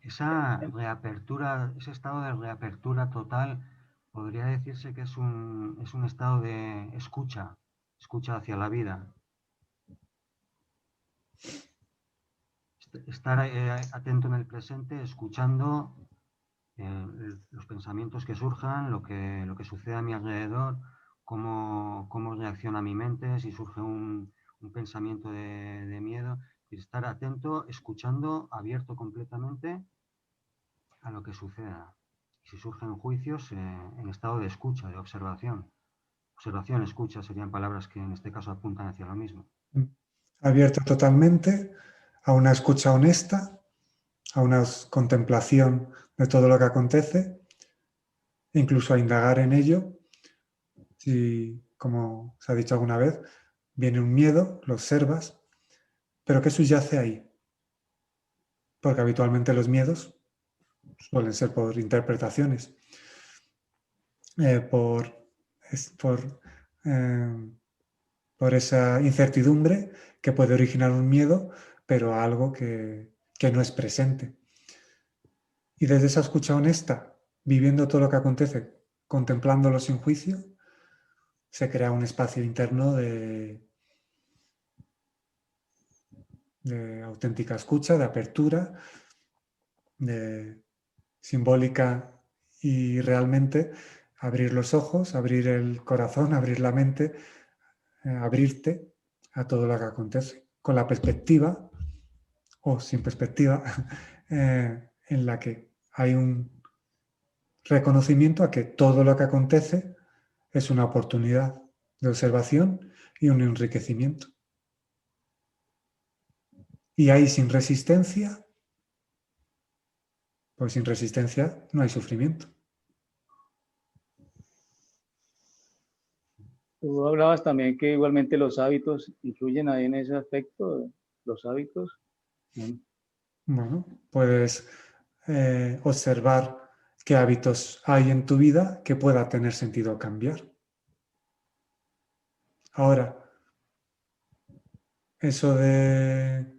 Esa reapertura, ese estado de reapertura total, podría decirse que es un estado de escucha hacia la vida. Estar atento en el presente, escuchando los pensamientos que surjan, lo que sucede a mi alrededor, cómo reacciona mi mente, si surge un pensamiento de miedo. Estar atento, escuchando, abierto completamente a lo que suceda. Y si surgen juicios, en estado de escucha, de observación. Observación, escucha serían palabras que en este caso apuntan hacia lo mismo. Abierto totalmente a una escucha honesta, a una contemplación de todo lo que acontece, incluso a indagar en ello. Si, como se ha dicho alguna vez, viene un miedo, lo observas, pero ¿qué subyace ahí? Porque habitualmente los miedos suelen ser por interpretaciones, por esa incertidumbre que puede originar un miedo, pero a algo que no es presente. Y desde esa escucha honesta, viviendo todo lo que acontece, contemplándolo sin juicio, se crea un espacio interno de auténtica escucha, de apertura, de simbólica y realmente abrir los ojos, abrir el corazón, abrir la mente, abrirte a todo lo que acontece, con la perspectiva o sin perspectiva en la que hay un reconocimiento a que todo lo que acontece es una oportunidad de observación y un enriquecimiento. Y ahí sin resistencia, pues sin resistencia no hay sufrimiento. Tú hablabas también que igualmente los hábitos influyen ahí en ese aspecto, los hábitos. Bueno, puedes observar qué hábitos hay en tu vida que pueda tener sentido cambiar. Ahora, eso de...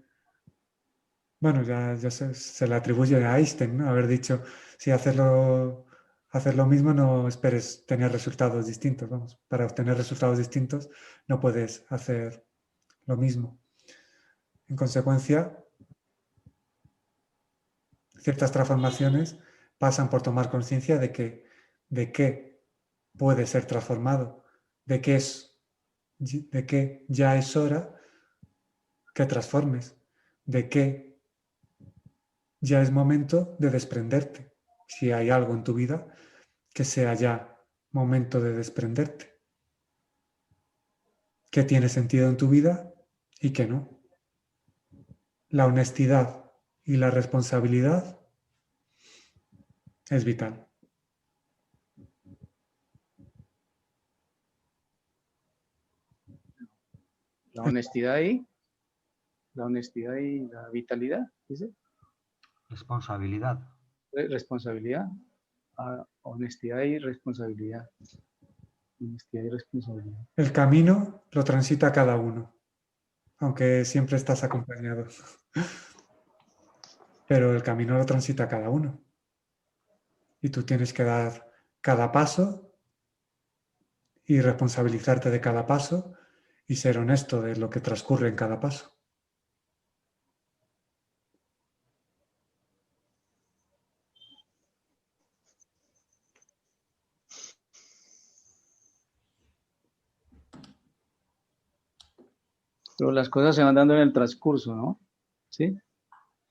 Bueno, ya se le atribuye a Einstein, ¿no? Haber dicho, si haces lo mismo no esperes tener resultados distintos. Vamos, para obtener resultados distintos no puedes hacer lo mismo. En consecuencia, ciertas transformaciones pasan por tomar conciencia de qué puede ser transformado, de que ya es hora que transformes, de que ya es momento de desprenderte. Si hay algo en tu vida, que sea ya momento de desprenderte. ¿Qué tiene sentido en tu vida y qué no? la honestidad y la responsabilidad es vital. La honestidad y la vitalidad, dice. Responsabilidad. Responsabilidad. Honestidad y responsabilidad. Honestidad y responsabilidad. El camino lo transita cada uno, aunque siempre estás acompañado. Pero el camino lo transita cada uno. Y tú tienes que dar cada paso y responsabilizarte de cada paso y ser honesto de lo que transcurre en cada paso. Pero las cosas se van dando en el transcurso, ¿no? ¿Sí?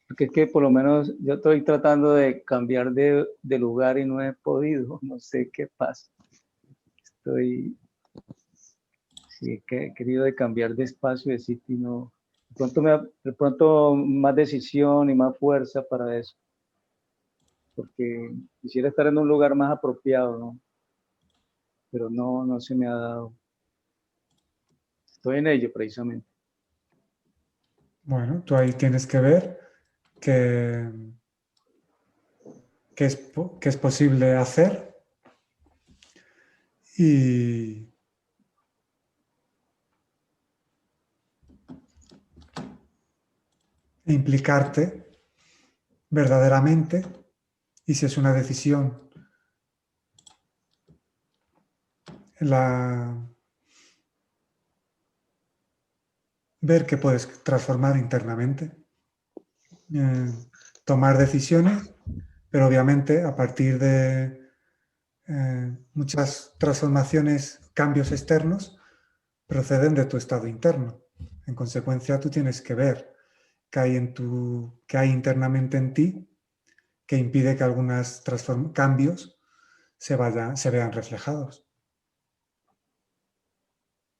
Porque es que por lo menos yo estoy tratando de cambiar de lugar y no he podido. No sé qué pasa. Sí, he querido de cambiar de espacio, de sitio y no. De pronto más decisión y más fuerza para eso. Porque quisiera estar en un lugar más apropiado, ¿no? Pero no se me ha dado. Estoy en ello precisamente. Bueno, tú ahí tienes que ver que es posible hacer y implicarte verdaderamente, y si es una decisión, ver que puedes transformar internamente, tomar decisiones, pero obviamente a partir de muchas transformaciones, cambios externos, proceden de tu estado interno. En consecuencia, tú tienes que ver qué hay internamente en ti que impide que algunos cambios se vean reflejados.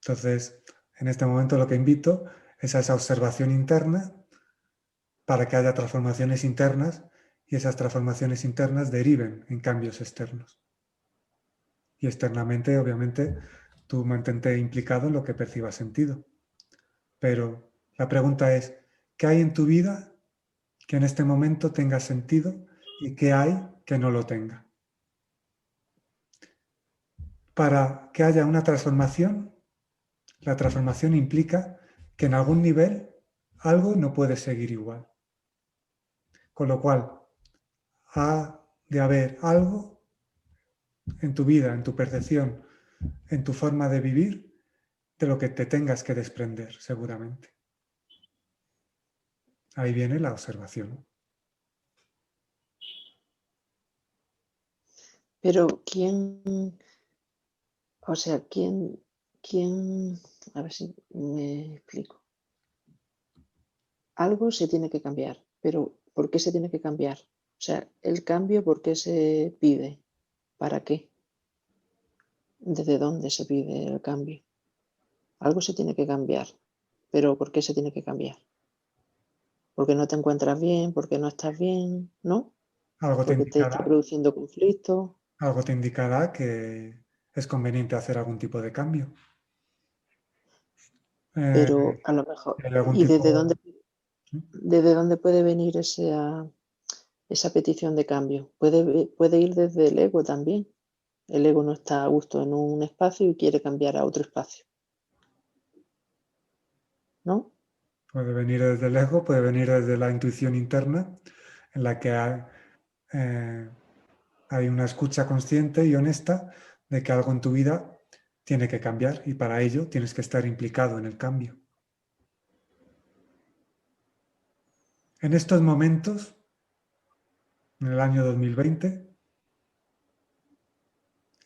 Entonces, en este momento lo que invito es a esa observación interna para que haya transformaciones internas y esas transformaciones internas deriven en cambios externos. Y externamente, obviamente, tú mantente implicado en lo que percibas sentido. Pero la pregunta es, ¿qué hay en tu vida que en este momento tenga sentido y qué hay que no lo tenga? Para que haya una transformación, la transformación implica que en algún nivel algo no puede seguir igual. Con lo cual, ha de haber algo en tu vida, en tu percepción, en tu forma de vivir, de lo que te tengas que desprender, seguramente. Ahí viene la observación. Pero a ver si me explico. Algo se tiene que cambiar, pero ¿por qué se tiene que cambiar? O sea, el cambio, ¿por qué se pide? ¿Para qué? ¿Desde dónde se pide el cambio? Algo se tiene que cambiar, pero ¿por qué se tiene que cambiar? ¿Porque no te encuentras bien? ¿Porque no estás bien? ¿No? ¿Porque te está produciendo conflicto? Algo te indicará que es conveniente hacer algún tipo de cambio. Pero a lo mejor, ¿y desde dónde puede venir esa petición de cambio? Puede ir desde el ego también. El ego no está a gusto en un espacio y quiere cambiar a otro espacio. ¿No? Puede venir desde el ego, puede venir desde la intuición interna, en la que hay una escucha consciente y honesta de que algo en tu vida tiene que cambiar y para ello tienes que estar implicado en el cambio. En estos momentos, en el año 2020,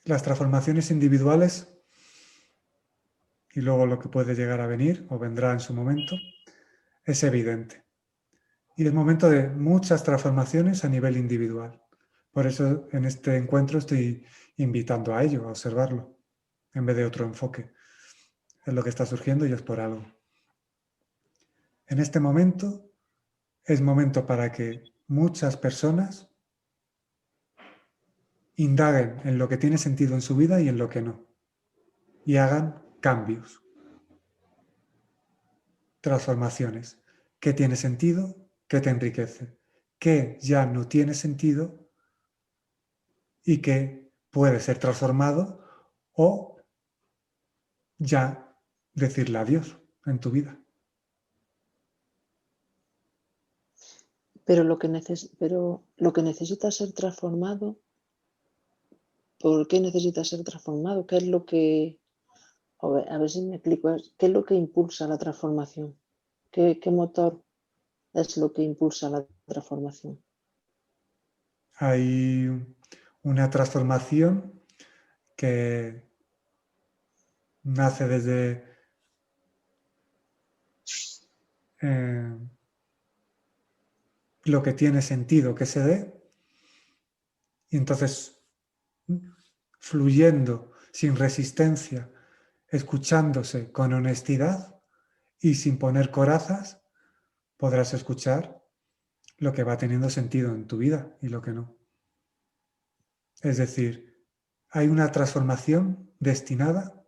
las transformaciones individuales y luego lo que puede llegar a venir o vendrá en su momento, es evidente. Y es momento de muchas transformaciones a nivel individual. Por eso en este encuentro estoy invitando a ello, a observarlo, en vez de otro enfoque. Es lo que está surgiendo y es por algo. En este momento es momento para que muchas personas indaguen en lo que tiene sentido en su vida y en lo que no. Y hagan cambios, transformaciones. ¿Qué tiene sentido? ¿Qué te enriquece? ¿Qué ya no tiene sentido? Y que puede ser transformado o ya decirle adiós en tu vida. Pero lo que necesita ser transformado, ¿por qué necesita ser transformado? ¿Qué es lo que, a ver si me explico, qué es lo que impulsa la transformación? ¿Qué motor es lo que impulsa la transformación? Hay una transformación que nace desde lo que tiene sentido que se dé, y entonces fluyendo sin resistencia, escuchándose con honestidad y sin poner corazas, podrás escuchar lo que va teniendo sentido en tu vida y lo que no. Es decir, hay una transformación destinada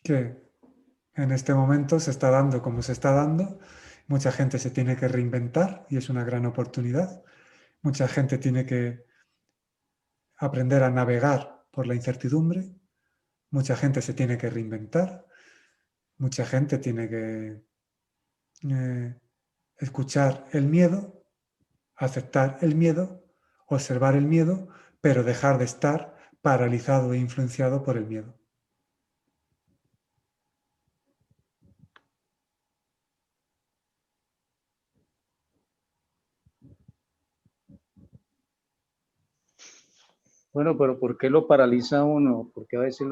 que en este momento se está dando como se está dando. Mucha gente se tiene que reinventar y es una gran oportunidad. Mucha gente tiene que aprender a navegar por la incertidumbre. Mucha gente se tiene que reinventar. Mucha gente tiene que escuchar el miedo, aceptar el miedo, observar el miedo, pero dejar de estar paralizado e influenciado por el miedo. Bueno, pero ¿por qué lo paraliza a uno? Porque a veces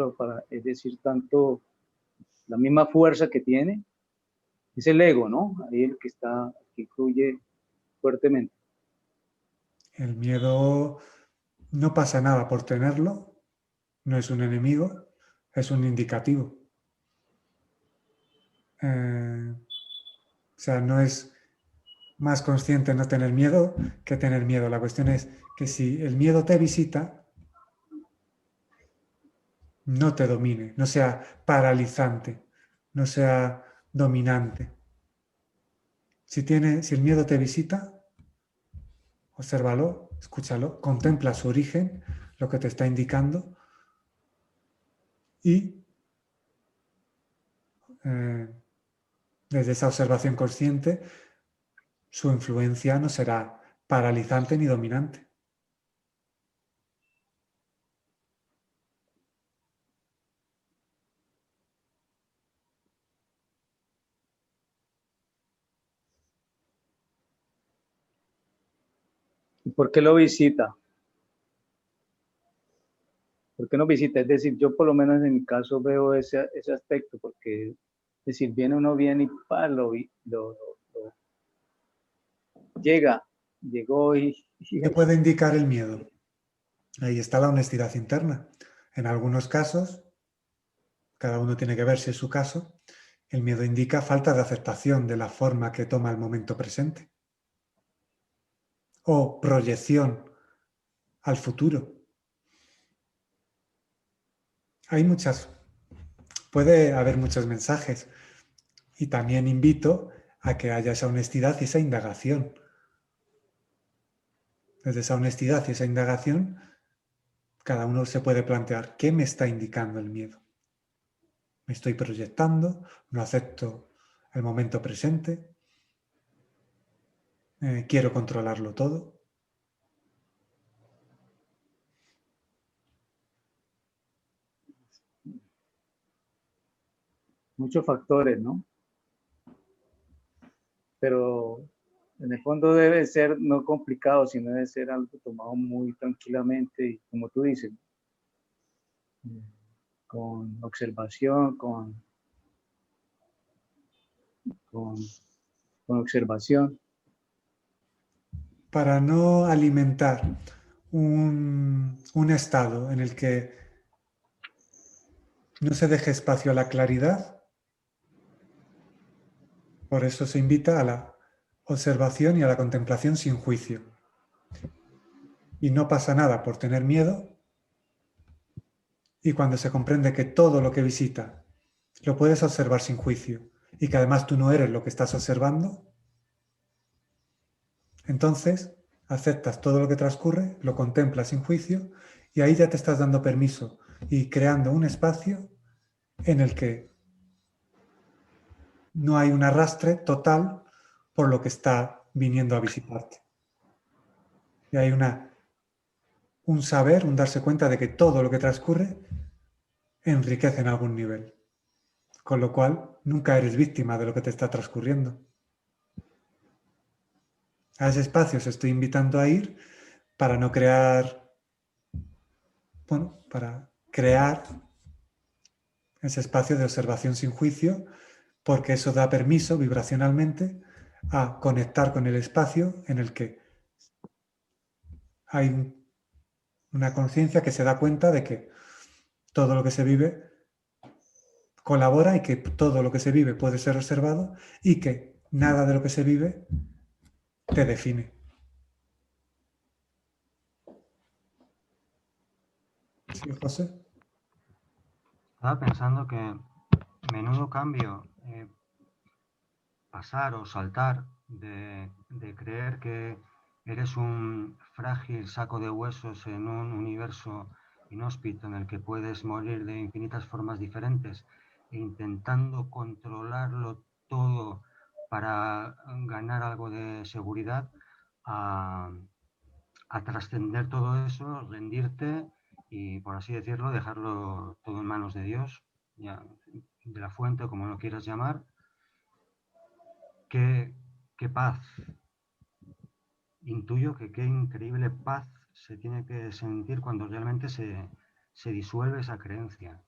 es decir, tanto la misma fuerza que tiene, es el ego, ¿no? Ahí el que influye fuertemente. El miedo no pasa nada por tenerlo, no es un enemigo, es un indicativo. O sea, no es más consciente no tener miedo que tener miedo. La cuestión es que si el miedo te visita, no te domine, no sea paralizante, no sea dominante. Si el miedo te visita, obsérvalo, escúchalo, contempla su origen, lo que te está indicando y desde esa observación consciente, su influencia no será paralizante ni dominante. ¿Y por qué lo visita? ¿Por qué no visita? Es decir, yo por lo menos en mi caso veo ese aspecto, porque es decir, viene uno bien y llegó y ¿Qué puede indicar el miedo? Ahí está la honestidad interna. En algunos casos, cada uno tiene que ver si es su caso, el miedo indica falta de aceptación de la forma que toma el momento presente o proyección al futuro. Puede haber muchos mensajes y también invito a que haya esa honestidad y esa indagación. Desde esa honestidad y esa indagación, cada uno se puede plantear, ¿qué me está indicando el miedo? ¿Me estoy proyectando? ¿No acepto el momento presente? ¿Quiero controlarlo todo? muchos factores, ¿no? Pero en el fondo debe ser no complicado, sino debe ser algo tomado muy tranquilamente y como tú dices, con observación, con observación. Para no alimentar un estado en el que no se deje espacio a la claridad, Por eso se invita a la observación y a la contemplación sin juicio. Y no pasa nada por tener miedo. Y cuando se comprende que todo lo que visita lo puedes observar sin juicio y que además tú no eres lo que estás observando, entonces aceptas todo lo que transcurre, lo contemplas sin juicio y ahí ya te estás dando permiso y creando un espacio en el que no hay un arrastre total por lo que está viniendo a visitarte. Y hay un saber, un darse cuenta de que todo lo que transcurre enriquece en algún nivel. Con lo cual, nunca eres víctima de lo que te está transcurriendo. A ese espacio os estoy invitando a ir para no crear, para crear ese espacio de observación sin juicio, porque eso da permiso vibracionalmente a conectar con el espacio en el que hay una conciencia que se da cuenta de que todo lo que se vive colabora y que todo lo que se vive puede ser observado y que nada de lo que se vive te define. ¿Sí, José? Estaba pensando que menudo cambio pasar o saltar de creer que eres un frágil saco de huesos en un universo inhóspito en el que puedes morir de infinitas formas diferentes e intentando controlarlo todo para ganar algo de seguridad, a trascender todo eso, rendirte y, por así decirlo, dejarlo todo en manos de Dios, ya, de la fuente, como lo quieras llamar. Qué paz. Intuyo que qué increíble paz se tiene que sentir cuando realmente se disuelve esa creencia.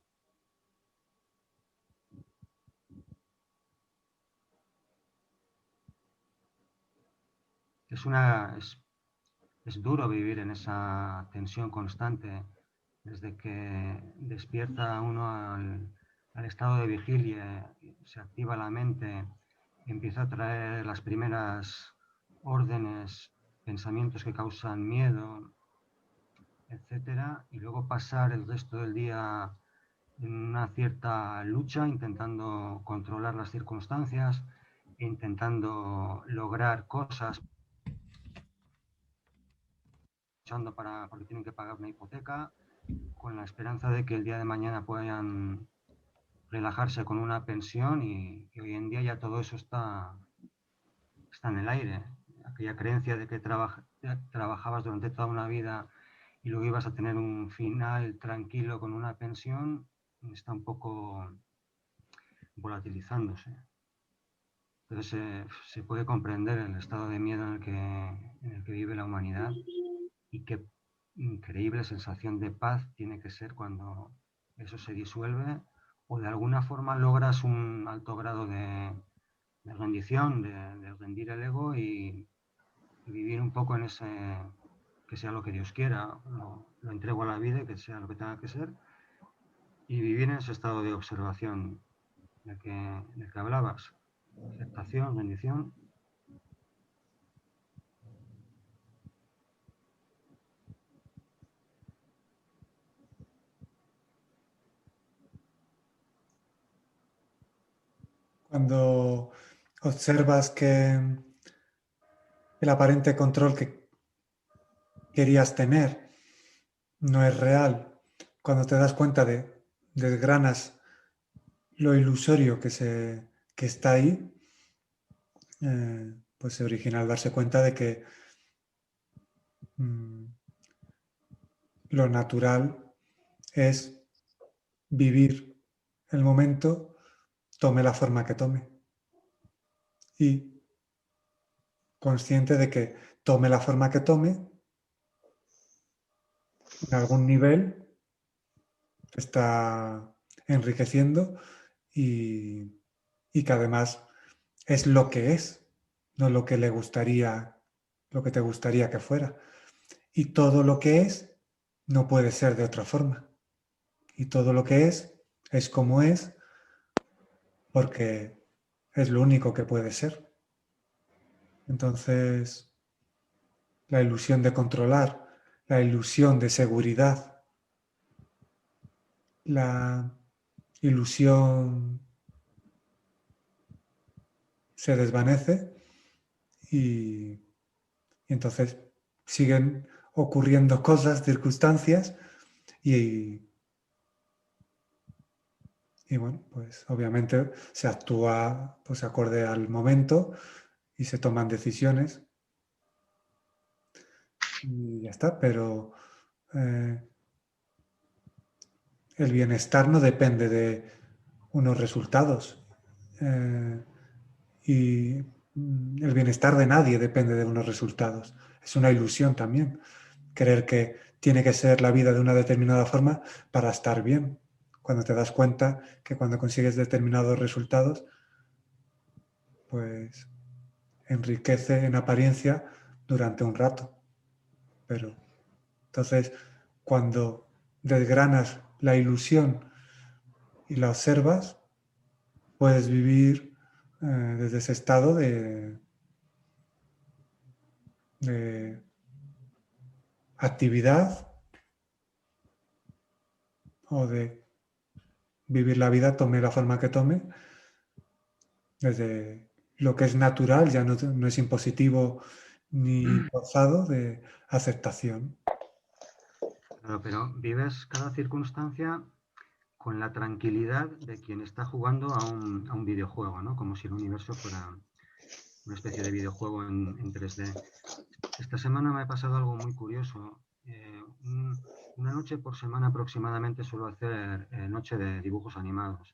Es duro vivir en esa tensión constante desde que despierta uno al estado de vigilia, se activa la mente, empieza a traer las primeras órdenes, pensamientos que causan miedo, etcétera, y luego pasar el resto del día en una cierta lucha, intentando controlar las circunstancias, intentando lograr cosas, luchando porque tienen que pagar una hipoteca, con la esperanza de que el día de mañana puedan relajarse con una pensión y hoy en día ya todo eso está en el aire. Aquella creencia de que trabajabas durante toda una vida y luego ibas a tener un final tranquilo con una pensión está un poco volatilizándose. Entonces se puede comprender el estado de miedo en el que vive la humanidad y qué increíble sensación de paz tiene que ser cuando eso se disuelve o de alguna forma logras un alto grado de rendición, de rendir el ego y vivir un poco en ese, que sea lo que Dios quiera, lo entrego a la vida y que sea lo que tenga que ser, y vivir en ese estado de observación del que hablabas, aceptación, rendición. Cuando observas que el aparente control que querías tener no es real, cuando te das cuenta desgranas lo ilusorio que está ahí, pues se origina al darse cuenta de que lo natural es vivir el momento, tome la forma que tome. Y consciente de que tome la forma que tome, en algún nivel está enriqueciendo y que además es lo que es, no lo que le gustaría, lo que te gustaría que fuera. Y todo lo que es no puede ser de otra forma. Y todo lo que es como es, porque es lo único que puede ser. Entonces, la ilusión de controlar, la ilusión de seguridad, la ilusión se desvanece y entonces siguen ocurriendo cosas, circunstancias y bueno, pues obviamente se actúa pues acorde al momento y se toman decisiones y ya está, pero el bienestar no depende de unos resultados y el bienestar de nadie depende de unos resultados. Es una ilusión también creer que tiene que ser la vida de una determinada forma para estar bien. Cuando te das cuenta que cuando consigues determinados resultados, pues enriquece en apariencia durante un rato. Pero entonces, cuando desgranas la ilusión y la observas, puedes vivir desde ese estado de actividad o de vivir la vida, tome la forma que tome, desde lo que es natural, ya no es impositivo ni forzado, de aceptación. Claro, pero vives cada circunstancia con la tranquilidad de quien está jugando a un videojuego, ¿no? Como si el universo fuera una especie de videojuego en 3D. Esta semana me ha pasado algo muy curioso. Una noche por semana aproximadamente suelo hacer noche de dibujos animados.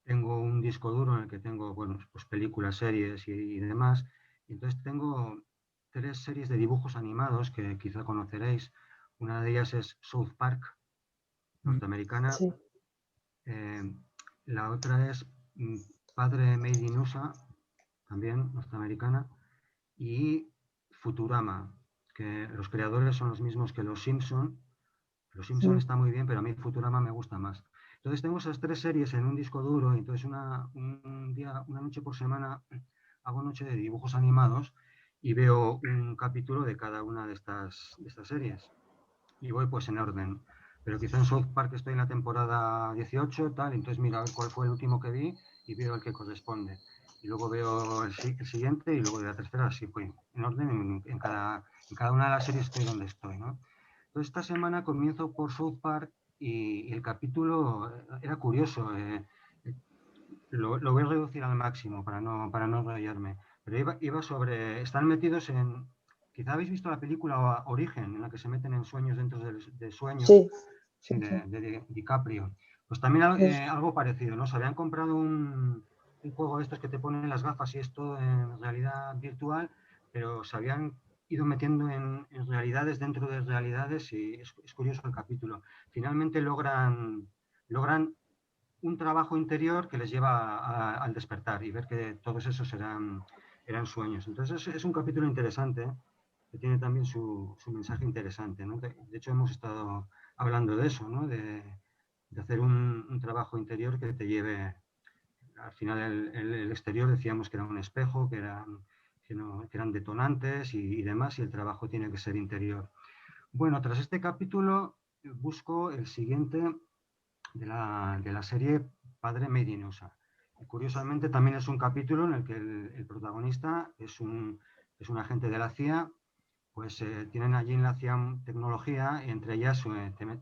Tengo un disco duro en el que tengo, bueno, pues películas, series y demás. Y entonces tengo 3 series de dibujos animados que quizá conoceréis. Una de ellas es South Park, norteamericana. Sí. La otra es Padre Made in USA, también norteamericana. Y Futurama, que los creadores son los mismos que Los Simpson. Los Simpson está muy bien, pero a mí Futurama me gusta más. Entonces tengo esas 3 series en un disco duro, y entonces una noche por semana hago noche de dibujos animados y veo un capítulo de cada una de estas series. Y voy pues en orden. Pero quizá en South Park estoy en la temporada 18, tal, entonces mira a ver cuál fue el último que vi y veo el que corresponde. Y luego veo el siguiente y luego de la tercera, así pues, en orden, en cada una de las series estoy donde estoy, ¿no? Entonces esta semana comienzo por South Park y el capítulo era curioso. Lo voy a reducir al máximo para no enrollarme. Pero iba sobre... Están metidos en... Quizá habéis visto la película Origen, en la que se meten en sueños dentro de sueños, Sí. sí, de DiCaprio. Pues también algo parecido, ¿no? Se habían comprado un juego de estos que te ponen las gafas y esto en realidad virtual, pero se habían ido metiendo en realidades dentro de realidades y es curioso el capítulo. Finalmente logran un trabajo interior que les lleva al despertar y ver que todos esos eran sueños. Entonces es un capítulo interesante, que tiene también su mensaje interesante, ¿no? De hecho hemos estado hablando de eso, ¿no? De hacer un trabajo interior que te lleve, al final el exterior decíamos que era un espejo, que eran detonantes y demás, y el trabajo tiene que ser interior. Bueno, tras este capítulo busco el siguiente de la serie Padre Made in USA. Y curiosamente también es un capítulo en el que el protagonista es un agente de la CIA. Pues tienen allí en la CIA tecnología, y entre ellas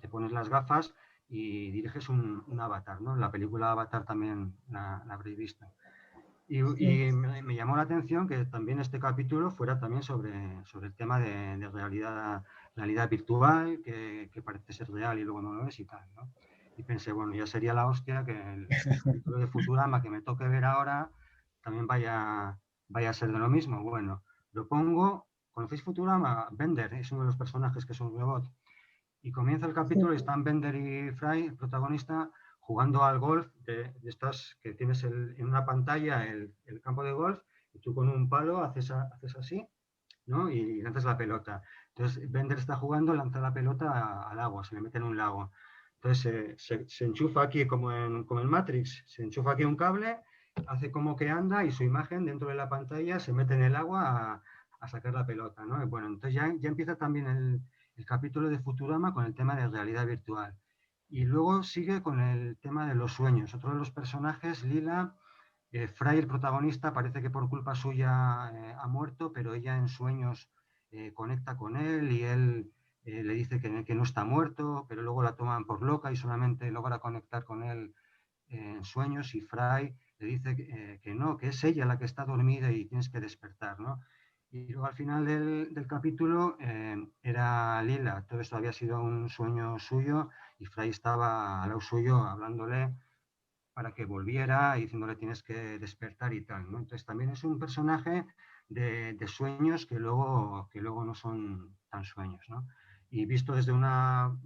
te pones las gafas y diriges un avatar, ¿no? La película Avatar también la habréis visto. Y me llamó la atención que también este capítulo fuera también sobre el tema de realidad virtual, que parece ser real y luego no lo es y tal, ¿no? Y pensé, bueno, ya sería la hostia que el capítulo de Futurama que me toque ver ahora también vaya a ser de lo mismo. Bueno, lo pongo. ¿Conocéis Futurama? Bender es uno de los personajes que es un robot. Y comienza el capítulo y están Bender y Fry, el protagonista, jugando al golf de estas que tienes en una pantalla el campo de golf y tú con un palo haces así, ¿no? Y lanzas la pelota. Entonces Bender está jugando, lanza la pelota al agua, se le mete en un lago. Entonces se enchufa aquí como en Matrix, se enchufa aquí un cable, hace como que anda y su imagen dentro de la pantalla se mete en el agua a sacar la pelota, ¿no? Y bueno, entonces ya empieza también el capítulo de Futurama con el tema de realidad virtual. Y luego sigue con el tema de los sueños. Otro de los personajes, Lila, Fry, el protagonista, parece que por culpa suya ha muerto, pero ella en sueños conecta con él y él le dice que no está muerto, pero luego la toman por loca y solamente logra conectar con él en sueños, y Fry le dice que no, que es ella la que está dormida y tienes que despertar, ¿no? Y luego al final del capítulo era Lila, todo esto había sido un sueño suyo y Fry estaba al lado suyo hablándole para que volviera y diciéndole tienes que despertar y tal, ¿no? Entonces también es un personaje de sueños que luego no son tan sueños, ¿no? Y visto desde una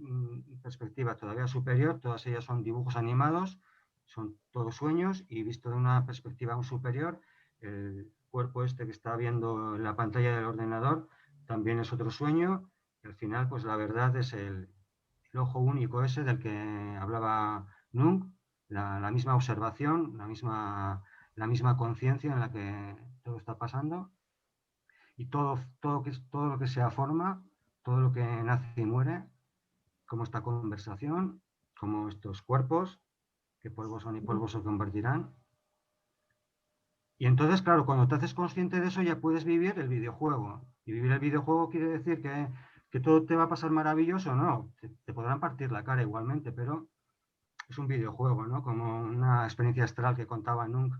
perspectiva todavía superior, todas ellas son dibujos animados, son todos sueños, y visto de una perspectiva aún superior, el cuerpo este que está viendo en la pantalla del ordenador también es otro sueño, y al final pues la verdad es el ojo único ese del que hablaba Nung, la misma observación, la misma conciencia en la que todo está pasando, y todo lo que sea forma, todo lo que nace y muere, como esta conversación, como estos cuerpos, que polvos son y polvos se convertirán. Y entonces, claro, cuando te haces consciente de eso ya puedes vivir el videojuego. Y vivir el videojuego quiere decir que todo te va a pasar maravilloso, ¿no? Te podrán partir la cara igualmente, pero es un videojuego, ¿no? Como una experiencia astral que contaba Nung,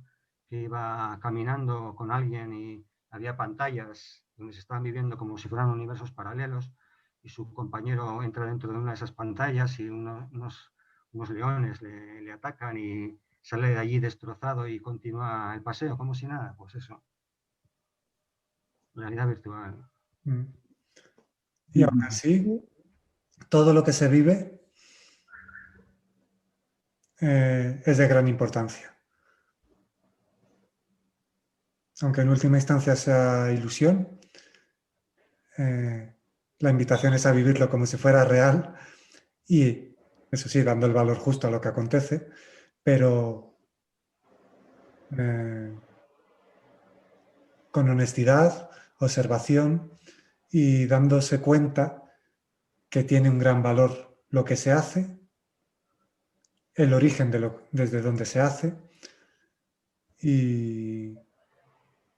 que iba caminando con alguien y había pantallas donde se estaban viviendo como si fueran universos paralelos, y su compañero entra dentro de una de esas pantallas y unos leones le atacan y sale de allí destrozado y continúa el paseo como si nada. Pues eso, realidad virtual. Y aún así, todo lo que se vive es de gran importancia. Aunque en última instancia sea ilusión, la invitación es a vivirlo como si fuera real y, eso sí, dando el valor justo a lo que acontece, pero con honestidad, observación y dándose cuenta que tiene un gran valor lo que se hace, el origen desde donde se hace y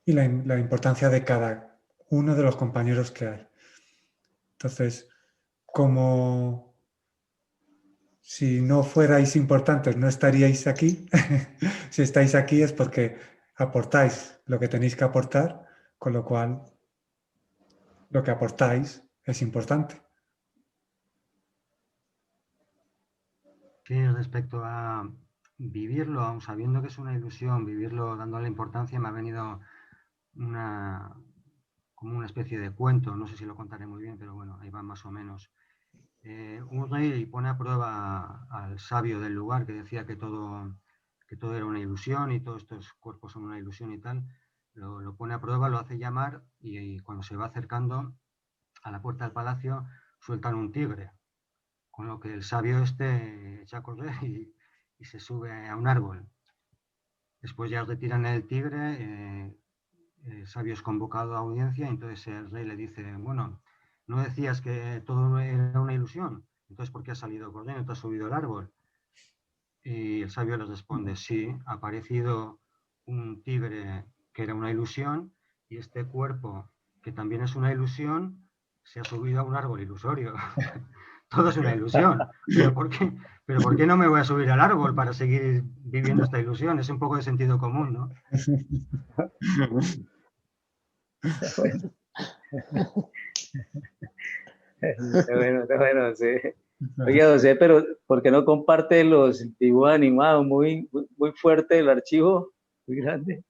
la importancia de cada uno de los compañeros que hay. Entonces, como si no fuerais importantes, no estaríais aquí. Si estáis aquí es porque aportáis lo que tenéis que aportar, con lo cual lo que aportáis es importante. Sí, respecto a vivirlo, aun sabiendo que es una ilusión, vivirlo dándole importancia, me ha venido como una especie de cuento, no sé si lo contaré muy bien, pero bueno, ahí va más o menos. Un rey pone a prueba al sabio del lugar que decía que todo era una ilusión y todos estos cuerpos son una ilusión y tal. Lo pone a prueba, lo hace llamar y cuando se va acercando a la puerta del palacio sueltan un tigre, con lo que el sabio este echa a correr y se sube a un árbol. Después ya retiran el tigre, el sabio es convocado a audiencia, y entonces el rey le dice, bueno, ¿no decías que todo era una ilusión? Entonces, ¿por qué has salido corriendo? ¿Te has subido al árbol? Y el sabio le responde, sí, ha aparecido un tigre que era una ilusión, y este cuerpo, que también es una ilusión, se ha subido a un árbol ilusorio. Todo es una ilusión. ¿Pero por qué no me voy a subir al árbol para seguir viviendo esta ilusión? Es un poco de sentido común, ¿no? Bueno, sí. Oye, José, pero ¿por qué no comparte los dibujos animados? Muy fuerte el archivo, muy grande.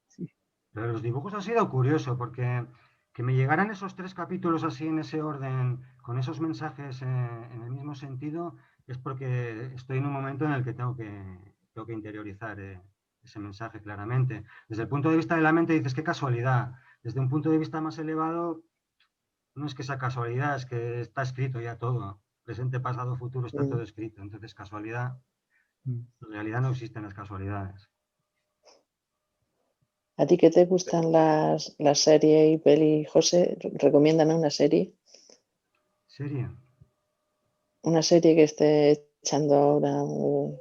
Sí. Pero los dibujos ha sido curioso, porque que me llegaran esos 3 capítulos así en ese orden, con esos mensajes en el mismo sentido, es porque estoy en un momento en el que tengo que interiorizar ese mensaje claramente. Desde el punto de vista de la mente dices, qué casualidad. Desde un punto de vista más elevado, no es que sea casualidad, es que está escrito ya todo. presente, pasado, futuro, está todo escrito. Entonces, casualidad, en realidad no existen las casualidades. ¿A ti qué te gustan las series y pelis, José? Recomiéndame una serie. ¿Serie? Una serie que esté echando ahora o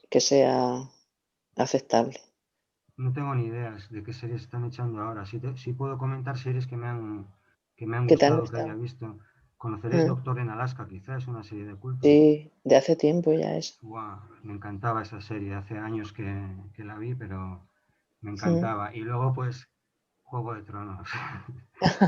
que sea aceptable. No tengo ni ideas de qué series están echando ahora. Sí puedo comentar series que me han ¿Qué te han gustado, que haya gustado? visto. ¿Conoceréis Doctor en Alaska? Quizás es una serie de culto. Sí, de hace tiempo ya es. Wow, me encantaba esa serie. Hace años que la vi, pero me encantaba. Y luego, pues, Juego de Tronos.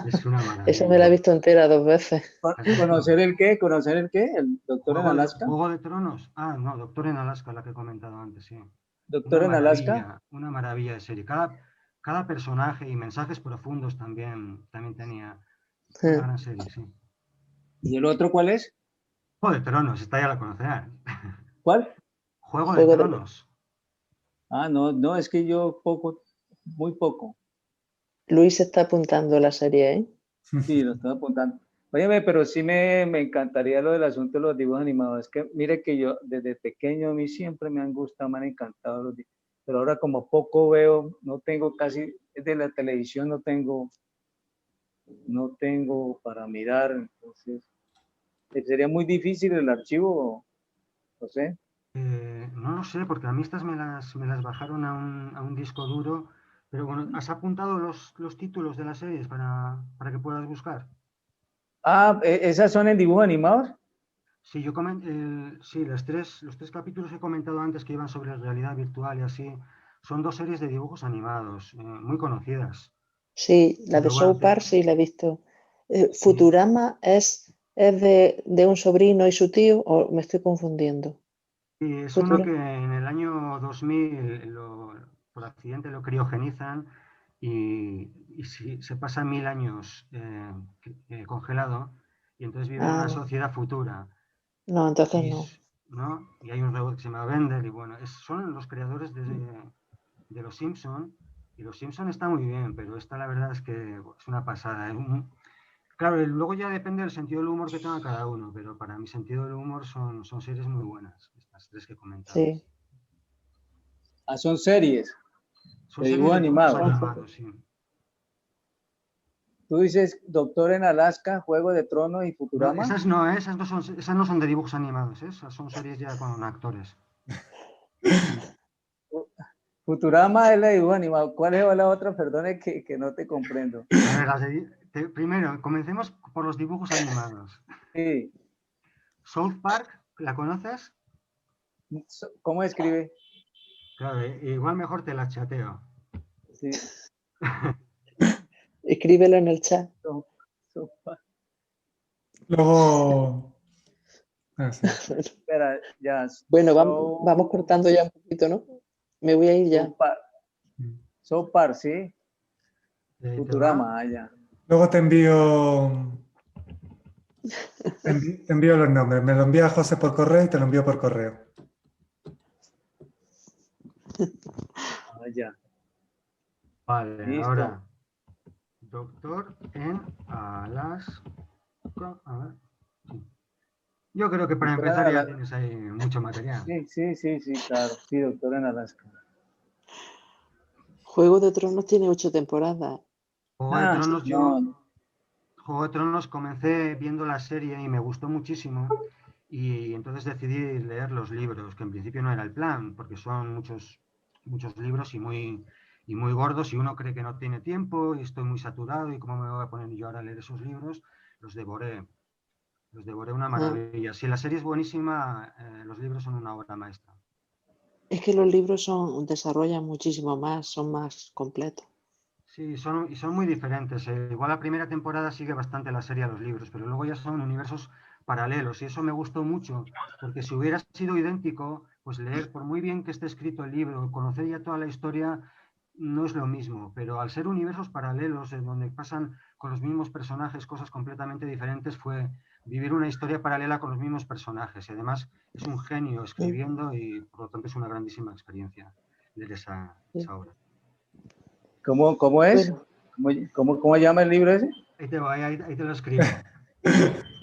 Es una Esa me la he maravilla. visto entera 2 veces. ¿Has visto? ¿Conocer el qué? ¿Conocer el qué? ¿El Doctor en Alaska? Juego de Tronos. Ah, no, Doctor en Alaska, la que he comentado antes, sí. ¿Doctor en Alaska? Una maravilla de serie. Cada personaje y mensajes profundos también tenía. Una gran serie, sí. ¿Y el otro cuál es? Juego de Tronos, esta ya la conocerán. ¿Cuál? Juego de Tronos. Ah, no, es que yo muy poco. Luis está apuntando la serie, ¿eh? Sí, lo estoy apuntando. Óyeme, pero sí me encantaría lo del asunto de los dibujos animados. Es que mire que yo desde pequeño a mí siempre me han gustado, me han encantado los dibujos. Pero ahora como poco veo, no tengo casi, de la televisión no tengo para mirar, entonces sería muy difícil el archivo, no sé. No lo sé, porque a mí estas me las bajaron a un disco duro, pero bueno, ¿has apuntado los títulos de las series para que puedas buscar? Ah, ¿esas son en dibujos animados? Sí, sí, los tres capítulos que he comentado antes que iban sobre realidad virtual y así, son 2 series de dibujos animados, muy conocidas. Sí, la de Pero bueno, South Park sí la he visto. sí. Futurama es de un sobrino y su tío, o me estoy confundiendo. Y es uno Futura. que en el año 2000 por accidente lo criogenizan y se pasa 1000 años congelado y entonces vive en una Ah, sociedad futura. no, entonces Y, no. ¿no? Y hay un robot que se llama Bender y bueno, son los creadores de Los Simpson y Los Simpson está muy bien, pero esta la verdad es que es una pasada. Claro, luego ya depende del sentido del humor que tenga cada uno, pero para mi sentido del humor son series muy buenas, estas 3 que he comentado. Sí. Ah, son series Son de series dibujos de dibujos animados. animados, sí. Tú dices Doctor en Alaska, Juego de Tronos y No, Futurama. esas no son de dibujos animados, esas son series ya con actores. Futurama es la de dibujo animado. ¿Cuál es la otra? Perdone que no te comprendo. A ver, primero, comencemos por los dibujos animados. Sí. South Park, ¿la conoces? ¿Cómo escribe? Claro, igual mejor te la chateo. Sí. Escríbelo en el chat. Luego... sí. Espera, ya. Bueno, vamos cortando ya un poquito, ¿no? Me voy a ir ya. South Park, sí. Futurama, ya. Luego te envío los nombres. Me lo envía José por correo y te lo envío por correo. Ya. Vale, Listo. ahora. Doctor en Alaska. A ver. Sí. Yo creo que para empezar ya tienes ahí mucho material. Sí, claro. Sí, Doctor en Alaska. Juego de Tronos tiene 8 temporadas. Juego de Tronos comencé viendo la serie y me gustó muchísimo y entonces decidí leer los libros, que en principio no era el plan, porque son muchos libros y muy gordos y uno cree que no tiene tiempo y estoy muy saturado y cómo me voy a poner yo ahora a leer esos libros. Los devoré una maravilla. Si la serie es buenísima, los libros son una obra maestra. Es que los libros desarrollan muchísimo más, son más completos. Sí, son muy diferentes. Igual la primera temporada sigue bastante la serie a los libros, pero luego ya son universos paralelos y eso me gustó mucho, porque si hubiera sido idéntico, pues leer, por muy bien que esté escrito el libro, conocer ya toda la historia, no es lo mismo, pero al ser universos paralelos, en donde pasan con los mismos personajes cosas completamente diferentes, fue vivir una historia paralela con los mismos personajes y además es un genio escribiendo y por lo tanto es una grandísima experiencia leer esa obra. ¿Cómo es? Bueno. ¿Cómo llama el libro ese? Ahí te lo escribo.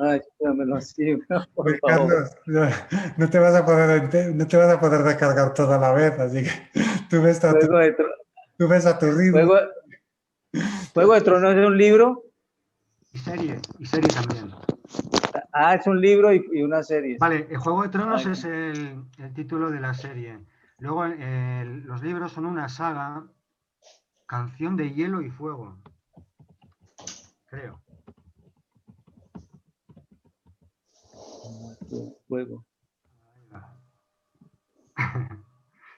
Ay, dámelo así, por Pues, favor. Carlos, no te vas a poder descargar toda la vez, así que tú ves a tu, Juego de, Tro- tú ves a tu ritmo. Juego, Juego de Tronos es un libro. Y serie también. Ah, es un libro y una serie. Vale, el Juego de Tronos Ay, es el título de la serie. Luego los libros son una saga, Canción de Hielo y Fuego, creo. juego.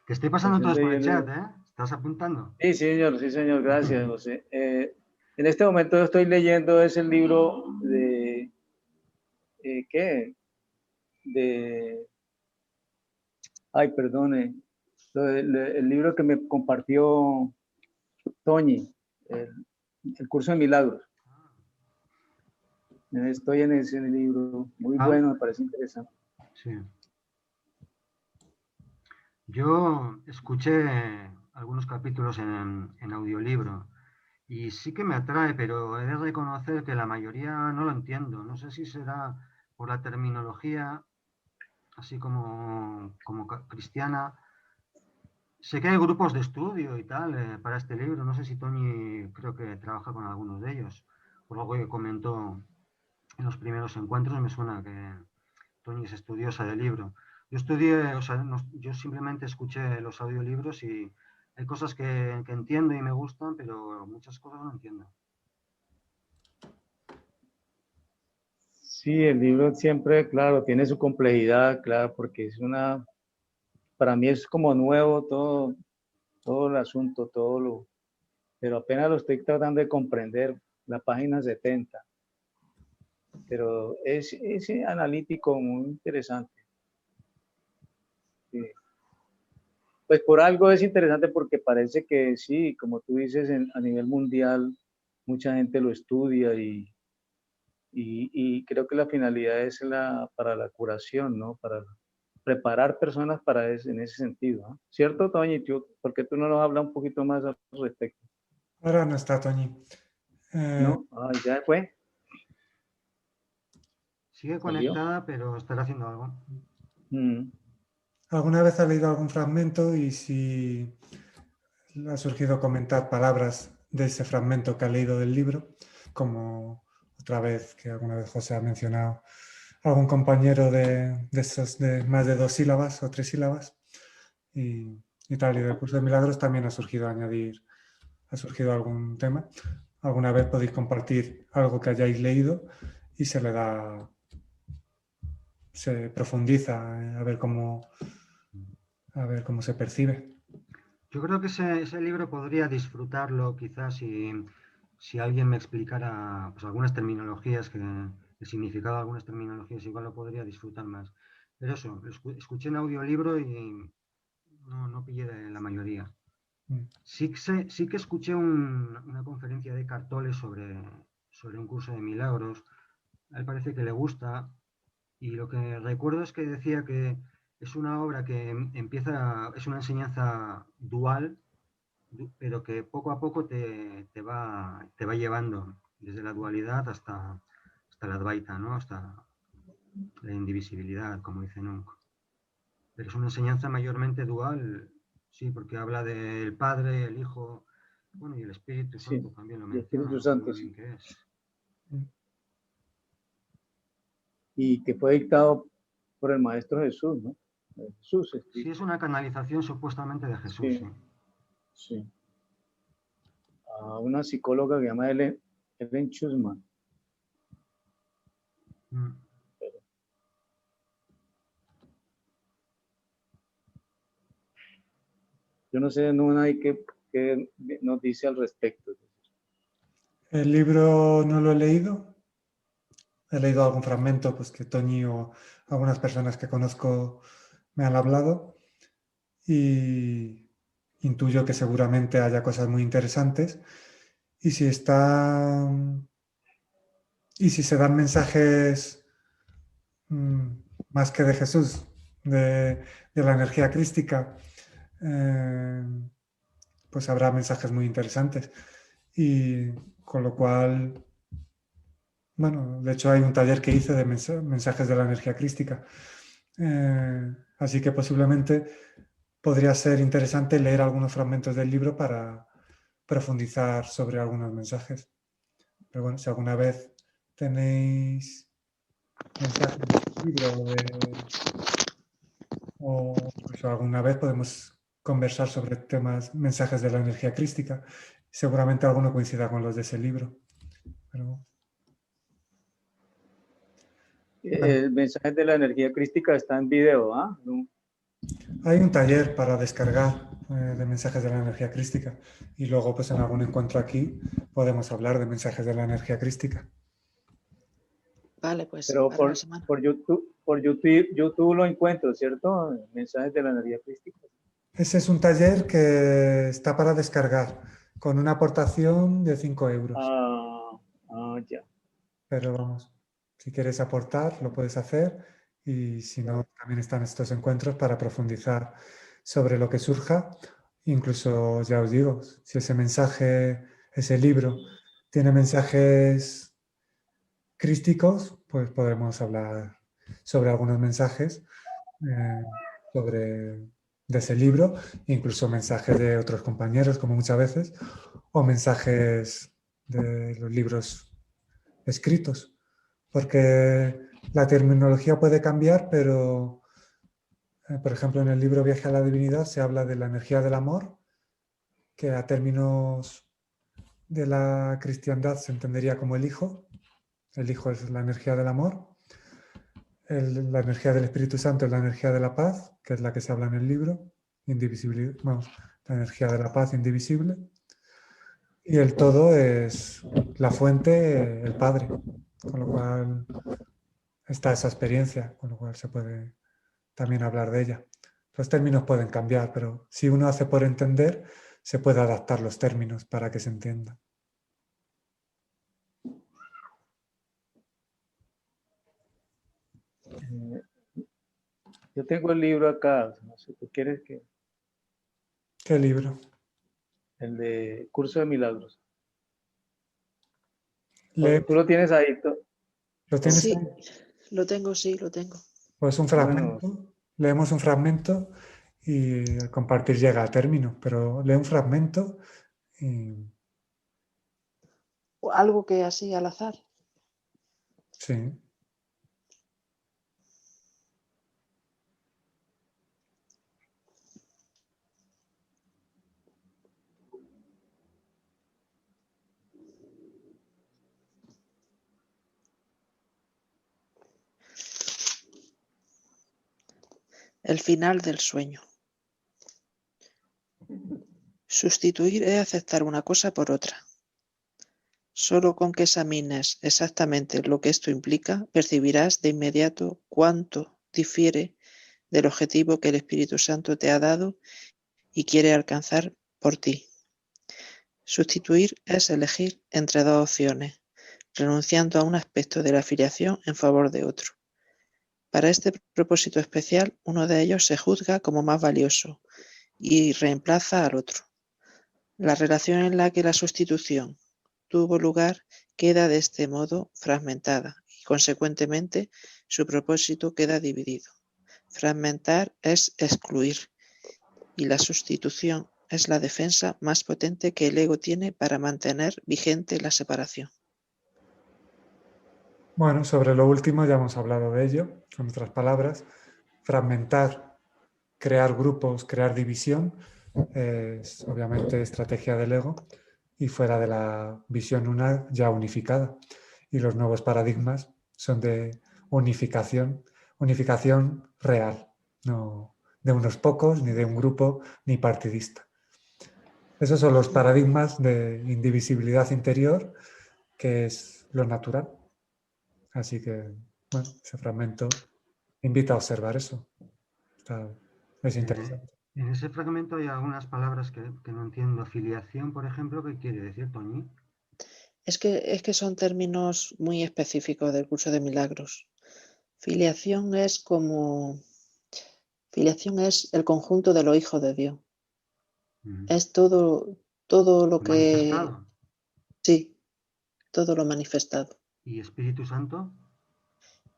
Te estoy pasando Canción todo de por el hielo. chat, ¿eh? ¿Estás apuntando? Sí, señor, gracias, José. En este momento estoy leyendo es el libro de, ¿qué? De, ay, perdone, el libro que me compartió Toñi, el curso de milagros. Estoy en ese libro, muy bueno, me parece interesante. Sí. Yo escuché algunos capítulos en audiolibro y sí que me atrae, pero he de reconocer que la mayoría no lo entiendo. No sé si será por la terminología, así como cristiana. Sé que hay grupos de estudio y tal para este libro. No sé si Tony creo que trabaja con algunos de ellos. Por algo que comentó en los primeros encuentros, me suena que Tony es estudiosa del libro. Yo estudié, o sea, yo simplemente escuché los audiolibros y hay cosas que entiendo y me gustan, pero muchas cosas no entiendo. Sí, el libro siempre, claro, tiene su complejidad, claro, porque para mí es como nuevo todo el asunto, pero apenas lo estoy tratando de comprender, la página 70, pero es analítico, muy interesante. Sí. Pues por algo es interesante porque parece que sí, como tú dices, a nivel mundial mucha gente lo estudia y creo que la finalidad es para la curación, ¿no? Para preparar personas en ese sentido, ¿no? ¿Cierto, Toñi? ¿Por qué tú no nos hablas un poquito más al respecto? Ahora no está Toñi. ¿No? Ah, ya fue. Sigue ¿Salió? conectada, pero estará haciendo algo. Mm. ¿Alguna vez ha leído algún fragmento y si le ha surgido comentar palabras de ese fragmento que ha leído del libro? Como otra vez, que alguna vez José ha mencionado, algún compañero de esos de más de 2 sílabas o 3 sílabas y tal. Y del curso de milagros también ha surgido algún tema. Alguna vez podéis compartir algo que hayáis leído y se profundiza a ver cómo se percibe. Yo creo que ese libro podría disfrutarlo quizás si alguien me explicara pues, algunas terminologías, el significado de algunas terminologías, igual lo podría disfrutar más. Pero eso, escuché en audiolibro y no pillé de la mayoría. Sí que escuché una conferencia de Cartole sobre un curso de milagros. A él parece que le gusta y lo que recuerdo es que decía que es una obra que es una enseñanza dual, pero que poco a poco te va llevando desde la dualidad hasta la Advaita, ¿no? Hasta la indivisibilidad, como dice Nunk. Pero es una enseñanza mayormente dual, sí, porque habla del Padre, el Hijo, bueno, y el Espíritu Sí, Santo también lo el menciona, Espíritu no sé muy Santo, bien sí. qué es. Y que fue dictado por el Maestro Jesús, ¿no? Jesús, Sí, escrito. es una canalización supuestamente de Jesús, Sí, sí. sí. A una psicóloga que se llama Ellen Schusman. Mm. Yo no sé, no hay que nos dice al respecto. El libro no lo he leído. He leído algún fragmento pues, que Toñi o algunas personas que conozco me han hablado y intuyo que seguramente haya cosas muy interesantes. Y si se dan mensajes más que de Jesús, de la energía crística, pues habrá mensajes muy interesantes. Y con lo cual bueno, de hecho hay un taller que hice de mensajes de la energía crística. Así que posiblemente podría ser interesante leer algunos fragmentos del libro para profundizar sobre algunos mensajes. Pero bueno, si alguna vez tenéis mensajes del libro o incluso alguna vez podemos conversar sobre temas, mensajes de la energía crística. Seguramente alguno coincida con los de ese libro. Pero, bueno, El mensaje de la energía crística está en video, ¿ah? No. hay un taller para descargar de mensajes de la energía crística y luego pues en algún encuentro aquí podemos hablar de mensajes de la energía crística. Vale, pues Pero para la semana. por YouTube lo encuentro, ¿cierto? Mensajes de la energía crística. Ese es un taller que está para descargar con una aportación de 5 euros. Ya. Pero vamos, si quieres aportar, lo puedes hacer y si no, también están estos encuentros para profundizar sobre lo que surja. Incluso, ya os digo, si ese mensaje, ese libro, tiene mensajes crísticos, pues podremos hablar sobre algunos mensajes sobre, de ese libro, incluso mensajes de otros compañeros, como muchas veces, o mensajes de los libros escritos, porque la terminología puede cambiar, pero, por ejemplo, en el libro Viaje a la Divinidad se habla de la energía del amor, que a términos de la cristiandad se entendería como el Hijo es la energía del amor, la energía del Espíritu Santo es la energía de la paz, que es la que se habla en el libro, indivisible, vamos, la energía de la paz indivisible, y el todo es la fuente, el Padre, con lo cual está esa experiencia, con lo cual se puede también hablar de ella. Los términos pueden cambiar, pero si uno hace por entender, se puede adaptar los términos para que se entienda. Yo tengo el libro acá, no sé, ¿tú quieres que? ¿Qué libro? El de Curso de Milagros. ¿Lo ¿Tú lo tienes ahí? tienes Sí, ahí? sí, lo tengo. Pues un Bueno, fragmento, leemos un fragmento y el compartir llega a término, pero lee un fragmento y O algo que así al azar. sí. El final del sueño. Sustituir es aceptar una cosa por otra. Solo con que examines exactamente lo que esto implica, percibirás de inmediato cuánto difiere del objetivo que el Espíritu Santo te ha dado y quiere alcanzar por ti. Sustituir es elegir entre dos opciones, renunciando a un aspecto de la afiliación en favor de otro. Para este propósito especial, uno de ellos se juzga como más valioso y reemplaza al otro. La relación en la que la sustitución tuvo lugar queda de este modo fragmentada y, consecuentemente, su propósito queda dividido. Fragmentar es excluir y la sustitución es la defensa más potente que el ego tiene para mantener vigente la separación. Bueno, sobre lo último ya hemos hablado de ello, con otras palabras. Fragmentar, crear grupos, crear división, es obviamente estrategia del ego y fuera de la visión una ya unificada. Y los nuevos paradigmas son de unificación real, no de unos pocos, ni de un grupo, ni partidista. Esos son los paradigmas de indivisibilidad interior, que es lo natural. Así que, bueno, ese fragmento invita a observar eso. Es interesante. En ese fragmento hay algunas palabras que no entiendo. Filiación, por ejemplo, ¿qué quiere decir, Toñi? Es que son términos muy específicos del curso de milagros. Filiación es el conjunto de los hijos de Dios. Es todo lo que... Manifestado. Sí, todo lo manifestado. ¿Y Espíritu Santo?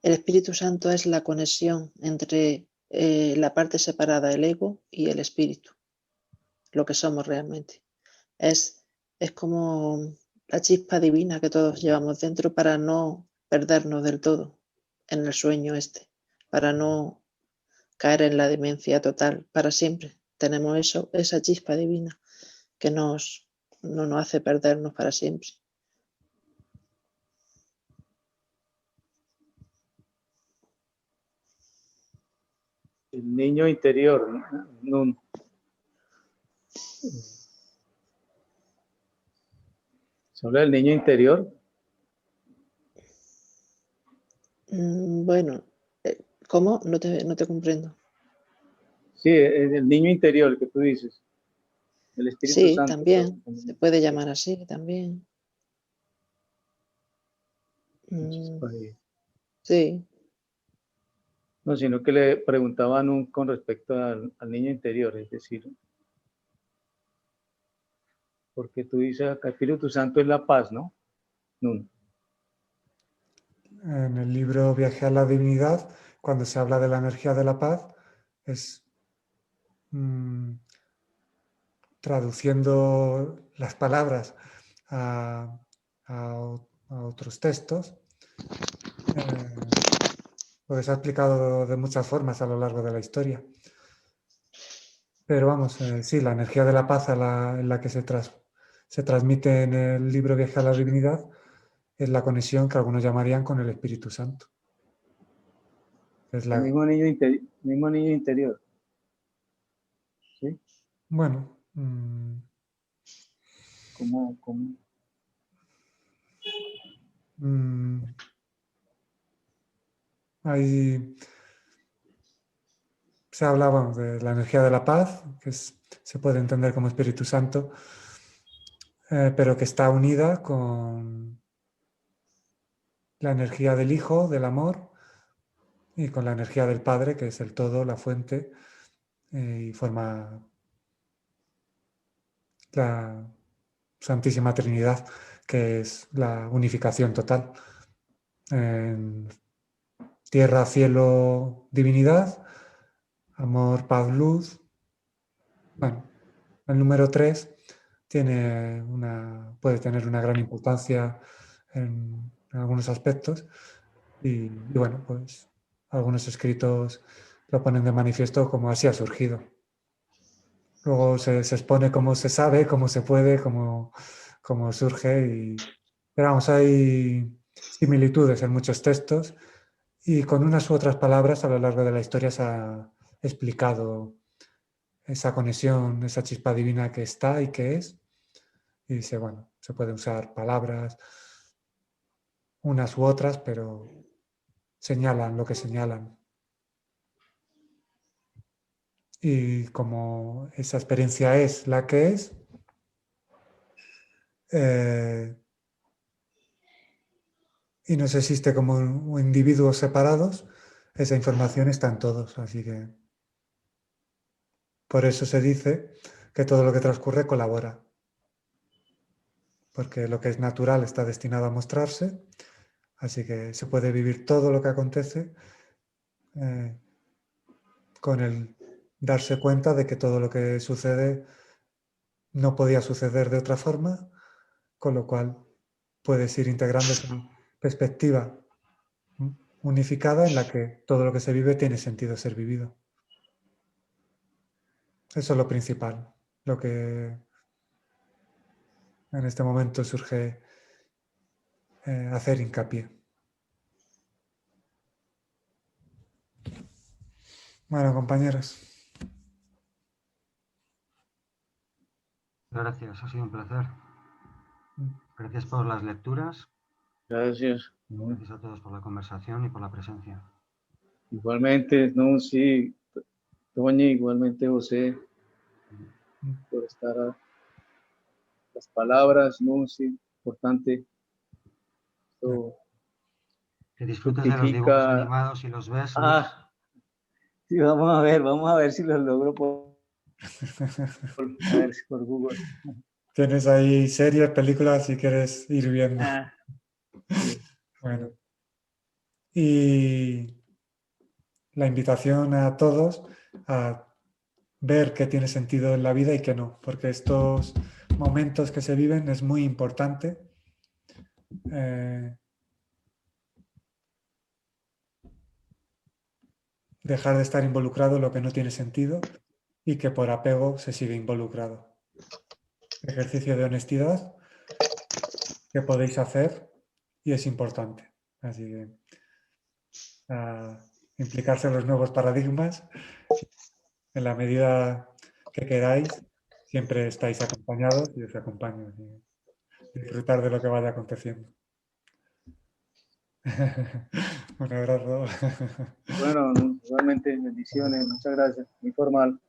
El Espíritu Santo es la conexión entre la parte separada del ego y el espíritu, lo que somos realmente. Es como la chispa divina que todos llevamos dentro para no perdernos del todo en el sueño este, para no caer en la demencia total para siempre. Tenemos eso, esa chispa divina que no nos hace perdernos para siempre. El niño interior, ¿no? No. ¿Se habla del niño interior? Bueno, ¿cómo? No te comprendo. Sí, el niño interior que tú dices. El Espíritu Sí, Santo. también. Se puede llamar así también. Sí. No, sino que le preguntaban con respecto al niño interior, es decir, porque tú dices acá, Espíritu Santo es la paz, ¿no? No. En el libro Viaje a la Divinidad, cuando se habla de la energía de la paz, es traduciendo las palabras a otros textos, porque se ha explicado de muchas formas a lo largo de la historia. Pero vamos, sí, la energía de la paz en la que se transmite en el libro Viaje a la Divinidad es la conexión que algunos llamarían con el Espíritu Santo. Es El mismo niño interior. ¿Sí? Bueno. ¿Cómo? Ahí se hablaba de la energía de la paz, que se puede entender como Espíritu Santo, pero que está unida con la energía del Hijo, del amor, y con la energía del Padre, que es el todo, la fuente, y forma la Santísima Trinidad, que es la unificación total. En tierra, cielo, divinidad, amor, paz, luz. Bueno, el número 3 puede tener una gran importancia en algunos aspectos y bueno, pues algunos escritos lo ponen de manifiesto como así ha surgido. Luego se expone cómo se sabe, cómo se puede, cómo surge. Pero vamos, hay similitudes en muchos textos y con unas u otras palabras a lo largo de la historia se ha explicado esa conexión, esa chispa divina que está y que es. Y dice, bueno, se pueden usar palabras, unas u otras, pero señalan lo que señalan. Y como esa experiencia es la que es, y no se existe como individuos separados, esa información está en todos. Así que por eso se dice que todo lo que transcurre colabora. Porque lo que es natural está destinado a mostrarse, así que se puede vivir todo lo que acontece con el darse cuenta de que todo lo que sucede no podía suceder de otra forma, con lo cual puedes ir integrando esa perspectiva unificada en la que todo lo que se vive tiene sentido ser vivido. Eso es lo principal, lo que en este momento surge hacer hincapié. Bueno, compañeros. Gracias, ha sido un placer. Gracias por las lecturas. Gracias. Gracias a todos por la conversación y por la presencia. Igualmente, no, sí, Toña, igualmente José, por estar las palabras, no, sí, importante. Esto Que disfrutes de los dibujos animados y los besos. Sí, vamos a ver si los logro por Google. Tienes ahí series, películas, si quieres ir viendo. Sí. Bueno, y la invitación a todos a ver qué tiene sentido en la vida y qué no, porque estos momentos que se viven es muy importante dejar de estar involucrado en lo que no tiene sentido y que por apego se sigue involucrado. Ejercicio de honestidad que podéis hacer y es importante. Así que implicarse en los nuevos paradigmas en la medida que queráis, siempre estáis acompañados y os acompaño. Así que disfrutar de lo que vaya aconteciendo. Un abrazo. Bueno, igualmente, bendiciones, muchas gracias, muy formal.